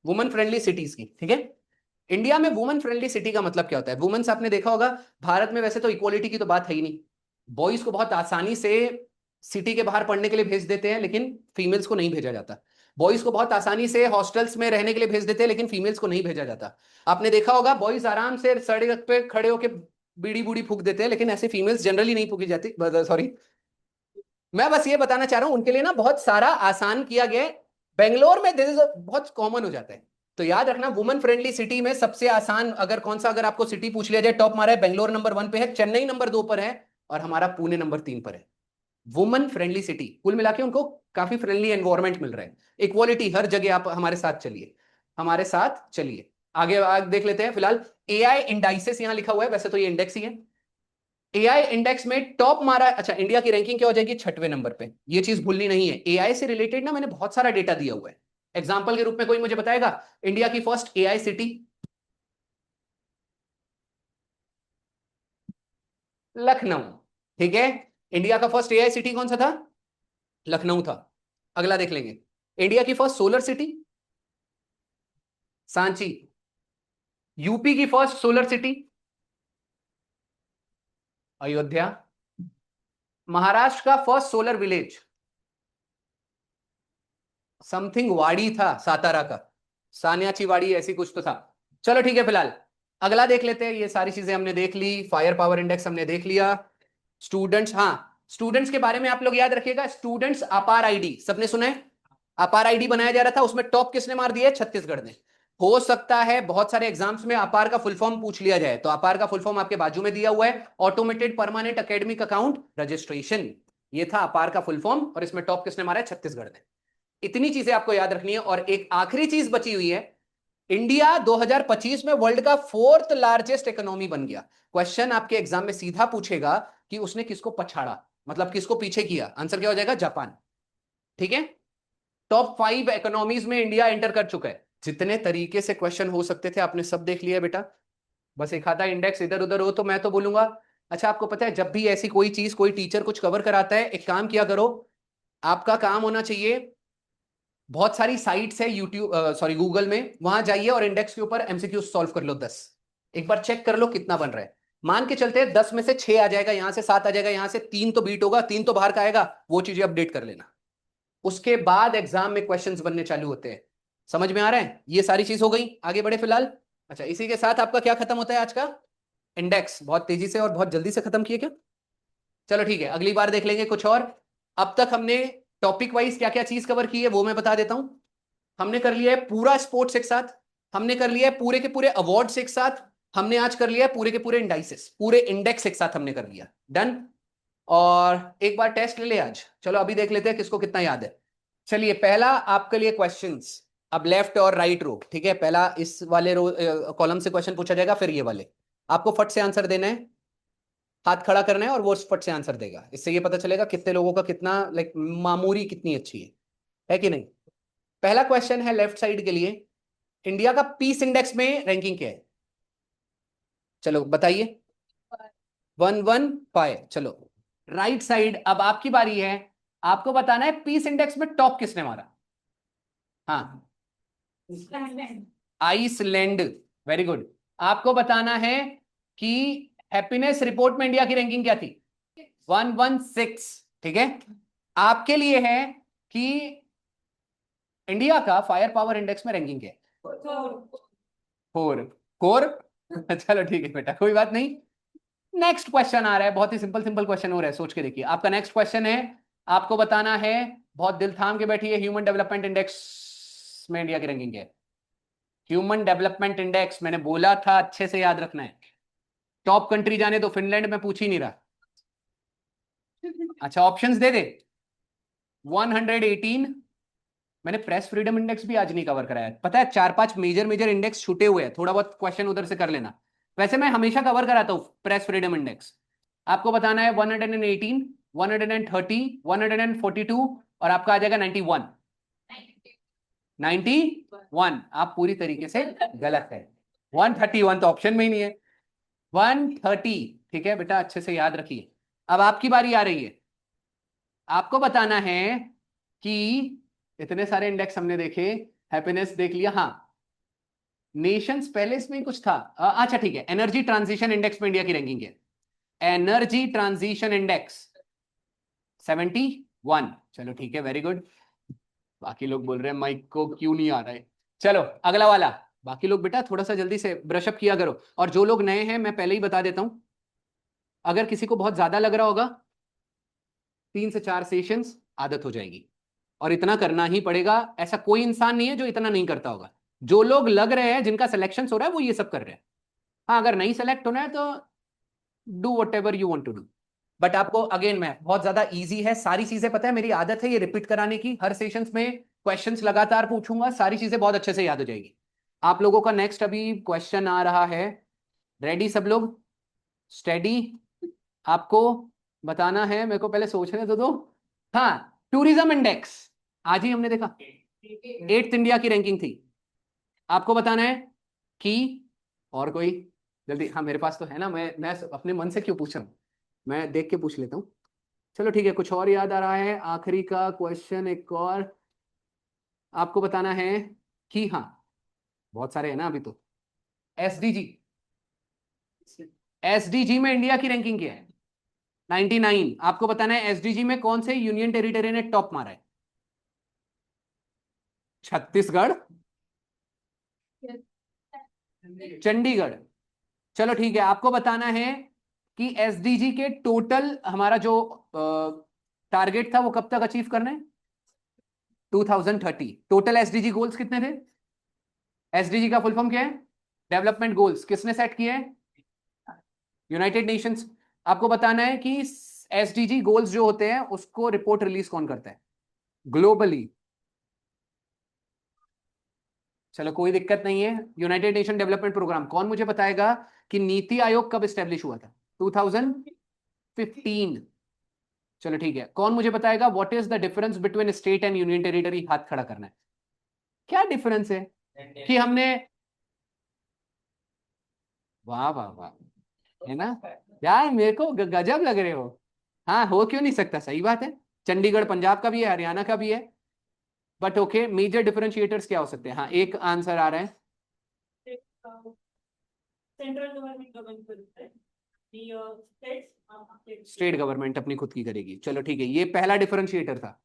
वुमन फ्रेंडली सिटीज की, ठीक है। इंडिया में वुमन फ्रेंडली सिटी का मतलब क्या होता है, वुमेन्स आपने देखा होगा, भारत में वैसे तो इक्वालिटी की तो बात है ही नहीं। बॉयज को बहुत आसानी से सिटी के बाहर पढ़ने के लिए भेज देते हैं, लेकिन फीमेल्स को नहीं भेजा जाता। बॉयज को बहुत आसानी से हॉस्टल्स में रहने के लिए भेज देते हैं, लेकिन फीमेल्स को नहीं भेजा जाता। आपने देखा होगा बॉयज आराम से सड़क पे खड़े होकर बीड़ी बूड़ी फूक देते हैं, लेकिन ऐसे फीमेल्स जनरली नहीं फूकी जाती, सॉरी। मैं बस ये बताना चाह रहा हूं उनके लिए ना बहुत सारा आसान किया गया है। बेंगलोर में दिस बहुत कॉमन हो जाता है। तो याद रखना, वुमन फ्रेंडली सिटी में सबसे आसान अगर कौन सा, अगर आपको सिटी पूछ लिया जाए, टॉप मारा है बेंगलोर नंबर 1 पे है, चेन्नई नंबर 2 पर है, और हमारा पुणे नंबर 3 पर है। वुमन फ्रेंडली सिटी, कुल मिला के उनको काफी फ्रेंडली एनवायरमेंट मिल रहा है। इक्वालिटी हर जगह, आप हमारे साथ चलिए, हमारे साथ चलिए। आगे आगे देख लेते हैं। फिलहाल एआई इंडाइसेस यहां लिखा हुआ है, वैसे तो ये इंडेक्स ही है। एआई इंडेक्स में टॉप मारा, अच्छा इंडिया की रैंकिंग क्या हो जाएगी, 6वें नंबर पे। ये चीज भूलनी नहीं है, एआई से रिलेटेड ना मैंने बहुत सारा डेटा दिया हुआ है। एग्जांपल के रूप में कोई मुझे बताएगा इंडिया की फर्स्ट एआई सिटी? लखनऊ, ठीक है। इंडिया का फर्स्ट एआई सिटी कौन सा था, लखनऊ था। अगला देख लेंगे, इंडिया की first solar city, Sanchi. UP की first solar city, Ayodhya. Maharashtra का फर्स्ट सोलर विलेज, समथिंग वाड़ी था, सातारा का सान्याची वाड़ी, ऐसी कुछ तो था। चलो ठीक है, फिलहाल अगला देख लेते हैं। ये सारी चीजें हमने देख ली, फायर पावर इंडेक्स हमने देख लिया। स्टूडेंट्स, हाँ, स्टूडेंट्स के बारे में आप लोग याद रखिएगा, स्टूडेंट्स अपार आईडी सबने सुना है। अपार आईडी बनाया जा रहा था, उसमें टॉप किसने मार दिया है, छत्तीसगढ़ ने। हो सकता है बहुत सारे एग्जाम्स में अपार का फुल फॉर्म पूछ लिया जाए, तो अपार का फुल फॉर्म आपके बाजू में दिया हुआ है, automated permanent academic account registration. ये था अपार का फुल फॉर्म, और इसमें टॉप किसने मारा है, छत्तीसगढ़ ने। इतनी चीजें आपको याद रखनी है। और एक आखिरी चीज बची हुई है, इंडिया 2025 में वर्ल्ड का फोर्थ लार्जेस्ट इकोनॉमी बन गया। क्वेश्चन आपके एग्जाम में सीधा पूछेगा कि उसने किसको पछाड़ा, मतलब किसको पीछे किया, आंसर क्या हो जाएगा, जापान, ठीक है। टॉप 5 इकोनॉमीज में इंडिया एंटर कर चुका है। जितने तरीके से क्वेश्चन हो सकते थे आपने सब देख लिया बेटा। बस एक आधा इंडेक्स इधर उधर हो तो मैं तो बोलूंगा। अच्छा, आपको पता है जब भी ऐसी कोई चीज कोई टीचर कुछ कवर कराता है, एक काम किया करो, आपका काम होना चाहिए, बहुत सारी साइट्स है यूट्यूब, सॉरी गूगल में, वहां जाइए और इंडेक्स के ऊपर एमसीक्यू सॉल्व कर लो 10। एक बार चेक कर लो कितना बन रहा है। मान के चलते हैं 10 में से 6 आ जाएगा, यहां से 7 आ जाएगा, यहां से 3 तो बीट होगा, 3 तो बाहर का आएगा, वो चीजें अपडेट कर लेना। उसके बाद एग्जाम में क्वेश्चंस बनने चालू होते हैं। समझ में आ रहा है, ये सारी चीज हो गई, आगे बढ़े फिलहाल। अच्छा, इसी के साथ आपका क्या खत्म होता है आज का, इंडेक्स। बहुत तेजी से और बहुत जल्दी से खत्म किए क्या? चलो ठीक है, अगली बार देख लेंगे कुछ और। अब तक हमने टॉपिक वाइज क्या क्या चीज कवर की है वो मैं बता देता हूं। हमने कर लिया है पूरा स्पोर्ट्स एक साथ, हमने कर लिया है पूरे के पूरे अवार्ड्स एक साथ, हमने आज कर लिया है पूरे के पूरे इंडाइसेस, पूरे इंडेक्स एक साथ हमने कर लिया, डन। और एक बार टेस्ट ले ले आज, चलो अभी देख लेते हैं किसको कितना याद है। चलिए, पहला आपके लिए क्वेश्चंस, अब लेफ्ट और राइट रो, ठीक है। पहला इस वाले रो कॉलम से क्वेश्चन पूछा जाएगा, फिर ये वाले आपको फट से आंसर देना है, हाथ खड़ा करना है और वो फट से आंसर देगा। इससे ये पता चलेगा कितने लोगों का कितना, लाइक मामूरी कितनी अच्छी है कि नहीं। पहला क्वेश्चन है लेफ्ट साइड के लिए, इंडिया का पीस इंडेक्स में रैंकिंग क्या है, चलो बताइए। 115, चलो। राइट साइड, अब आपकी बारी है, आपको बताना है पीस इंडेक्स में टॉप किसने मारा। हाँ, आइसलैंड, वेरी गुड। आपको बताना है कि हैप्पीनेस रिपोर्ट में इंडिया की रैंकिंग क्या थी, 116, ठीक है। आपके लिए है कि इंडिया का फायर पावर इंडेक्स में रैंकिंग क्या है, 4, कोर। चलो ठीक है बेटा, कोई बात नहीं। नेक्स्ट क्वेश्चन आ रहा है, बहुत ही सिंपल सिंपल क्वेश्चन हो रहा है, सोच के देखिए। आपका नेक्स्ट क्वेश्चन है, आपको बताना है बहुत दिल थाम के बैठी है। ह्यूमन डेवलपमेंट इंडेक्स में इंडिया की रैंकिंग क्या है? ह्यूमन डेवलपमेंट इंडेक्स, मैंने बोला था अच्छे से याद रखना है। टॉप कंट्री जाने तो फिनलैंड में पूछ ही नहीं रहा। अच्छा ऑप्शंस दे दे। 118। मैंने प्रेस फ्रीडम इंडेक्स भी आज नहीं कवर कराया, पता है 4-5 मेजर मेजर इंडेक्स छूटे हुए हैं, थोड़ा बहुत क्वेश्चन उधर से कर लेना। वैसे मैं हमेशा कवर कराता हूं प्रेस फ्रीडम इंडेक्स। आपको बताना है 118, 130, 142 और आपका आ जाएगा 91। 91 आप पूरी तरीके से गलत है। 131 तो ऑप्शन में ही नहीं है। 130 ठीक है बेटा, अच्छे से याद रखिए। अब आपकी बारी आ रही है। आपको बताना है कि इतने सारे इंडेक्स हमने देखे, हैप्पीनेस देख लिया, हाँ नेशंस पहले इसमें ही कुछ था। अच्छा ठीक है, एनर्जी ट्रांजिशन इंडेक्स में इंडिया की रैंकिंग है। Energy transition index 71। चलो ठीक है, वेरी गुड। बाकी लोग बोल रहे हैं माइक को क्यों नहीं आ रहा है। चलो अगला वाला। बाकी लोग बेटा थोड़ा सा जल्दी से ब्रशअप किया करो, और जो लोग नए हैं मैं पहले ही बता देता हूं, अगर किसी को बहुत ज्यादा लग रहा होगा 3 से 4 सेशंस आदत हो जाएगी, और इतना करना ही पड़ेगा। ऐसा कोई इंसान नहीं है जो इतना नहीं करता होगा। जो लोग लग रहे हैं, जिनका सिलेक्शन हो रहा है, वो ये सब कर रहे हैं। हाँ अगर नहीं सेलेक्ट होना है तो do whatever you want to do. But आपको अगेन मैं बहुत ज्यादा इजी है, सारी चीजें पता है, मेरी आदत है ये रिपीट कराने की, हर सेशंस में क्वेश्चंस लगातार पूछूंगा, सारी चीजें बहुत अच्छे से याद हो जाएगी। आप लोगों का नेक्स्ट अभी क्वेश्चन आ रहा है। रेडी सब लोग? स्टेडी। आपको बताना है, मेरे को पहले सोचने तो दो। हाँ टूरिज्म इंडेक्स आज ही हमने देखा, 8th इंडिया की रैंकिंग थी। आपको बताना है कि, और कोई जल्दी, हाँ मेरे पास तो है ना, मैं अपने मन से क्यों पूछ रहा हूँ, मैं देख के पूछ लेता हूँ। चलो ठीक है, कुछ और याद आ रहा है? आखिरी का क्वेश्चन एक और आपको बताना है कि, हाँ बहुत सारे हैं ना अभी तो। एसडीजी, एसडीजी में इंडिया की रैंकिंग क्या है? 99। आपको बताना है एसडीजी में कौन से यूनियन टेरिटरी ने टॉप मारा है? छत्तीसगढ़, चंडीगढ़। चलो ठीक है, आपको बताना है कि एसडीजी के टोटल हमारा जो टारगेट था वो कब तक अचीव करना है? 2030। टोटल एसडीजी गोल्स कितने थे? एसडीजी का फुल फॉर्म क्या है? डेवलपमेंट गोल्स किसने सेट किए हैं? United Nations. आपको बताना है कि एसडीजी गोल्स जो होते हैं उसको रिपोर्ट रिलीज कौन करता है ग्लोबली? चलो कोई दिक्कत नहीं है। यूनाइटेड नेशन डेवलपमेंट प्रोग्राम कौन मुझे बताएगा कि नीति आयोग कब स्टेब्लिश हुआ था? 2015। चलो ठीक है, कौन मुझे बताएगा what is the difference between state and union territory? हाथ खड़ा करना है। क्या डिफरेंस है कि हमने, वाह वाह वाह, है ना यार, मेरे को गजब लग रहे हो। हाँ हो क्यों नहीं सकता, सही बात है। चंडीगढ़ पंजाब का भी है, हरियाणा का भी है। बट ओके, मेजर डिफरेंशिएटर्स क्या हो सकते हैं? हाँ एक आंसर आ रहा है। सेंट्रल गवर्नमेंट गवर्न करता है, स्टेट गवर्नमेंट अपनी खुद की करेगी। चलो ठीक है, ये पहला डिफरेंशिएटर था।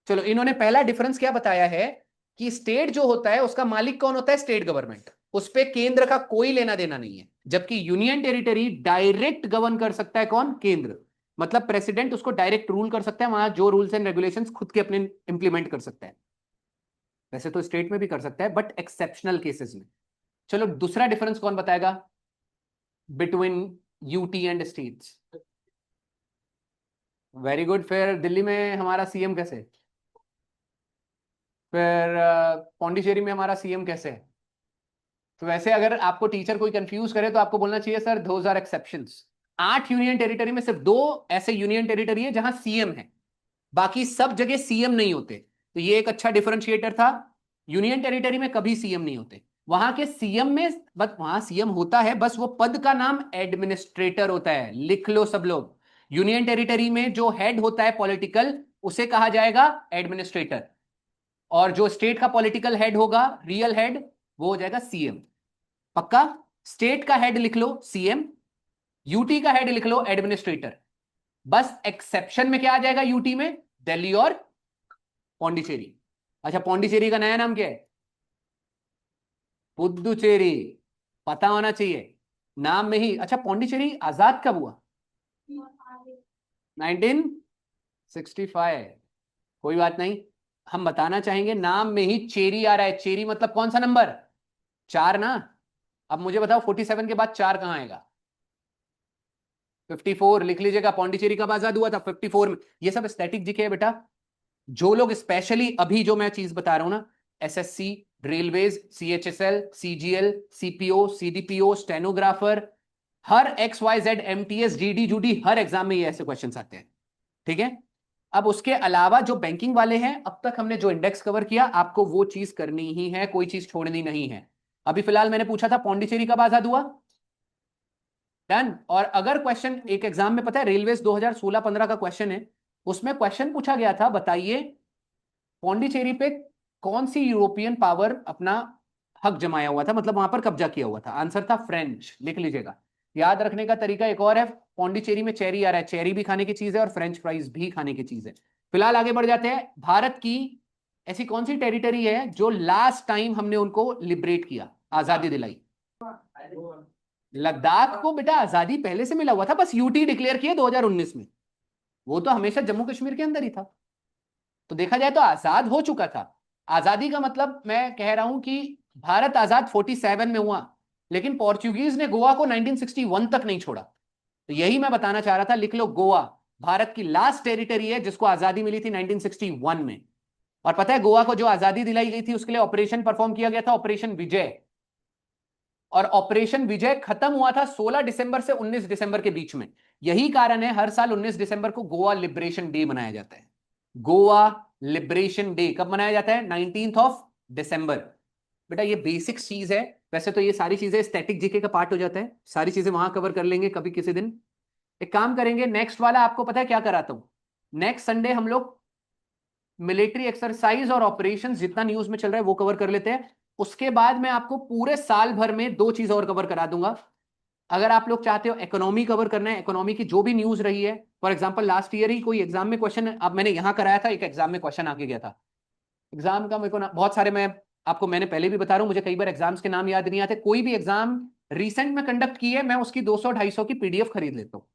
चलो इन्होंने पहला डिफरेंस क्या बताया है कि स्टेट जो होता है उसका मालिक कौन होता है? State government. उस पे केंद्र का कोई लेना देना नहीं है। जबकि यूनियन टेरिटरी डायरेक्ट गवर्न कर सकता है कौन? केंद्र। मतलब प्रेसिडेंट उसको डायरेक्ट रूल कर सकता है, वहां जो रूल्स एंड रेगुलेशंस खुद के अपने इंप्लीमेंट कर सकता है। वैसे तो स्टेट में भी कर सकता है बट एक्सेप्शनल केसेस में। चलो दूसरा डिफरेंस कौन बताएगा between UT and states? Very good. फिर दिल्ली में हमारा सीएम कैसे है? फिर पौंडीचेरी में हमारा सीएम कैसे है? तो वैसे अगर आपको टीचर कोई कंफ्यूज करे तो आपको बोलना चाहिए sir those are exceptions. 8 union territory में सिर्फ 2 ऐसे यूनियन टेरिटरी है जहां सीएम है, बाकी सब जगह सीएम नहीं होते। तो ये एक अच्छा डिफरेंशिएटर था। यूनियन टेरिटरी में कभी सीएम नहीं होते, वहां के सीएम में बस, वहां सीएम होता है बस वो पद का नाम एडमिनिस्ट्रेटर होता है। लिख लो सब लोग, यूनियन टेरिटरी में जो हेड होता है पॉलिटिकल उसे कहा जाएगा एडमिनिस्ट्रेटर, और जो स्टेट का पॉलिटिकल हेड होगा, रियल हेड, वो हो जाएगा सीएम। पक्का? स्टेट का हेड लिख लो सीएम, यूटी का हेड लिख लो एडमिनिस्ट्रेटर। बस एक्सेप्शन में क्या आ जाएगा यूटी में? दिल्ली और पौंडीचेरी। अच्छा पौंडीचेरी का नया नाम क्या है? पुदुचेरी। पता होना चाहिए नाम में ही। अच्छा पौंडीचेरी आजाद कब हुआ? 1965। कोई बात नहीं, हम बताना चाहेंगे, नाम में ही चेरी आ रहा है। चेरी मतलब कौन सा नंबर? 4 ना। अब मुझे बताओ 47 के बाद 4 कहां आएगा? 54 लिख लीजिएगा। पौंडीचेरी कब आजाद हुआ था? 54 में। ये सब स्टैटिक जीके है बेटा। जो लोग स्पेशली अभी जो मैं चीज बता रहा हूं ना, SSC, railways, CHSL, CGL, CPO, CDPO, stenographer, हर X Y Z, MTS, GD जूडी, हर एग्जाम में ये ऐसे क्वेश्चन आते हैं। ठीक है। अब उसके अलावा जो बैंकिंग वाले हैं, अब तक हमने जो इंडेक्स कवर किया, आपको वो चीज करनी ही है, कोई चीज छोड़नी नहीं है। अभी फिलहाल मैंने पूछा था पौंडीचेरी कब आजाद हुआ। डन। और अगर क्वेश्चन एक एग्जाम में, पता है रेलवेज 2016-15 का क्वेश्चन है, उसमें क्वेश्चन पूछा गया था, बताइए पौंडीचेरी पे कौन सी यूरोपियन पावर अपना हक जमाया हुआ था, मतलब वहां पर कब्जा किया हुआ था। आंसर था फ्रेंच। लिख लीजिएगा। याद रखने का तरीका एक और है, पौंडीचेरी में चेरी आ रहा है, चेरी भी खाने की चीज है और फ्रेंच फ्राइज भी खाने की चीज है। फिलहाल आगे बढ़ जाते हैं। भारत की ऐसी कौन सी टेरिटरी है जो लास्ट टाइम हमने उनको लिबरेट किया, आजादी दिलाई? लद्दाख को बेटा आजादी पहले से मिला हुआ था, बस यूटी डिक्लेयर किया 2019 में। वो तो हमेशा जम्मू कश्मीर के अंदर ही था। तो देखा जाए तो आजाद हो चुका था। आजादी का मतलब मैं कह रहा हूं कि भारत आजाद 47 में हुआ, लेकिन पोर्चुगीज ने गोवा को 1961 तक नहीं छोड़ा। तो यही मैं बताना चाह रहा था। लिख लो, गोवा भारत की लास्ट टेरिटरी है जिसको आजादी मिली थी 1961 में। और पता है गोवा को जो आजादी दिलाई गई थी उसके लिए ऑपरेशन परफॉर्म किया गया था, ऑपरेशन विजय। और ऑपरेशन विजय खत्म हुआ था 16 दिसंबर से 19 दिसंबर के बीच में। यही कारण है हर साल 19 दिसंबर को गोवा लिबरेशन डे मनाया जाता है। गोवा लिबरेशन डे कब मनाया जाता है? 19 ऑफ दिसंबर। बेटा ये बेसिक चीज है। वैसे तो ये सारी चीजें स्टैटिक जीके का पार्ट हो जाता है, सारी चीजें वहां कवर कर लेंगे कभी किसी दिन। एक काम करेंगे, नेक्स्ट वाला आपको पता है क्या कराता हूं? नेक्स्ट संडे हम लोग मिलिट्री एक्सरसाइज और ऑपरेशंस जितना न्यूज में चल रहा है वो कवर कर लेते हैं। उसके बाद मैं आपको पूरे साल भर में 2 चीज और कवर करा दूंगा। अगर आप लोग चाहते हो इकोनॉमी कवर करना है, इकोनॉमी की जो भी न्यूज रही है, फॉर एग्जांपल लास्ट ईयर ही कोई एग्जाम में क्वेश्चन, अब मैंने यहां कराया था, एक एग्जाम में क्वेश्चन आके गया था। एग्जाम का मेरे को बहुत सारे, मैं आपको मैंने पहले भी बता रहा हूं, मुझे कई बार एग्जाम्स के नाम याद नहीं आते। कोई भी एग्जाम रिसेंट में कंडक्ट की है, मैं उसकी 200-250 की पीडीएफ खरीद लेता हूँ।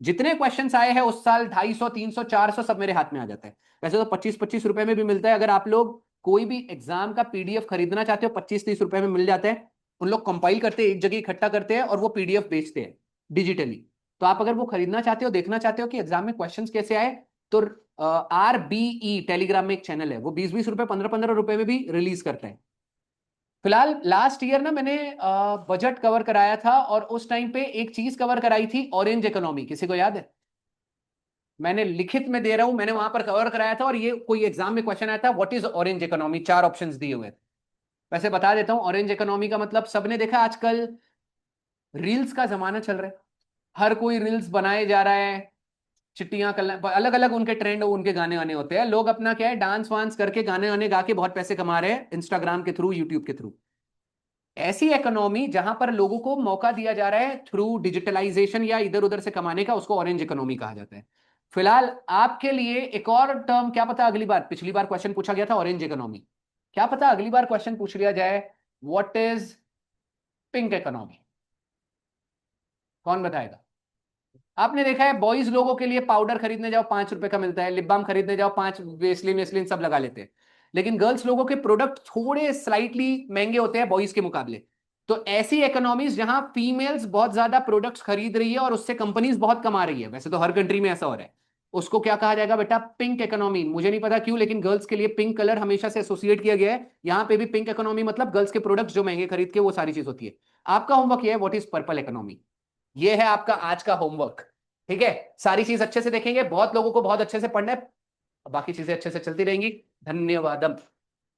जितने क्वेश्चंस आए हैं उस साल, 250, 300, 400 सब मेरे हाथ में आ जाता है। वैसे तो 25-25 रुपए में भी मिलता है। अगर आप लोग कोई भी एग्जाम का पीडीएफ खरीदना चाहते हो, 25-30 रुपए में मिल जाता है। उन लोग कंपाइल करते हैं, एक जगह इकट्ठा करते हैं और वो पीडीएफ बेचते हैं डिजिटली। तो आप अगर वो खरीदना चाहते हो, देखना चाहते हो कि एग्जाम में क्वेश्चंस कैसे आए, तो RBE टेलीग्राम में एक चैनल है, वो 20-20 रुपए, 15-15 रुपए में भी रिलीज करता है। फिलहाल लास्ट ईयर ना मैंने बजट कवर कराया था और उस टाइम पे एक चीज कवर कराई थी, ऑरेंज इकोनॉमी। किसी को याद है? मैंने लिखित में दे रहा हूं, मैंने वहां पर कवर कराया था और ये कोई एग्जाम में क्वेश्चन आया था, what is orange economy, 4 options दिए हुए थे। वैसे बता देता हूं, ऑरेंज इकोनॉमी का मतलब सबने देखा, आजकल रील्स का जमाना चल रहा है, हर कोई रील्स बनाए जा रहा है। चिट्टियां अलग अलग उनके ट्रेंड, उनके गाने वाने होते हैं, लोग अपना क्या है डांस वांस करके गाने वाने गा के बहुत पैसे कमा रहे हैं इंस्टाग्राम के थ्रू, यूट्यूब के थ्रू। ऐसी इकोनॉमी जहां पर लोगों को मौका दिया जा रहा है थ्रू डिजिटलाइजेशन या इधर उधर से कमाने का, उसको ऑरेंज इकोनॉमी कहा जाता है। फिलहाल आपके लिए एक और टर्म, क्या पता अगली बार, पिछली बार क्वेश्चन पूछा गया था ऑरेंज इकोनॉमी, क्या पता अगली बार क्वेश्चन पूछ लिया जाए, व्हाट इज पिंक इकोनॉमी? कौन बताएगा? आपने देखा है बॉयज लोगों के लिए पाउडर खरीदने जाओ 5 रुपए का मिलता है, लिप बाम खरीदने जाओ 5, वेस्लिन वेस्लिन सब लगा लेते हैं। लेकिन गर्ल्स लोगों के प्रोडक्ट थोड़े स्लाइटली महंगे होते हैं बॉयज के मुकाबले। तो ऐसी इकोनॉमीज जहां फीमेल्स बहुत ज्यादा प्रोडक्ट्स खरीद रही है और उससे कंपनीज बहुत कमा रही है, वैसे तो हर कंट्री में ऐसा हो रहा है, उसको क्या कहा जाएगा बेटा? Pink economy. मुझे नहीं पता क्यों, लेकिन गर्ल्स के लिए पिंक कलर हमेशा से एसोसिएट किया गया है। यहां पे भी पिंक इकोनॉमी मतलब गर्ल्स के प्रोडक्ट्स जो महंगे खरीद के, वो सारी चीज होती है। आपका होमवर्क ये है, व्हाट इज पर्पल इकोनॉमी। ये है आपका आज का होमवर्क। ठीक है, सारी चीज अच्छे से देखेंगे, बहुत लोगों को बहुत अच्छे से पढ़ना है, बाकी चीजें अच्छे से चलती रहेंगी। धन्यवाद।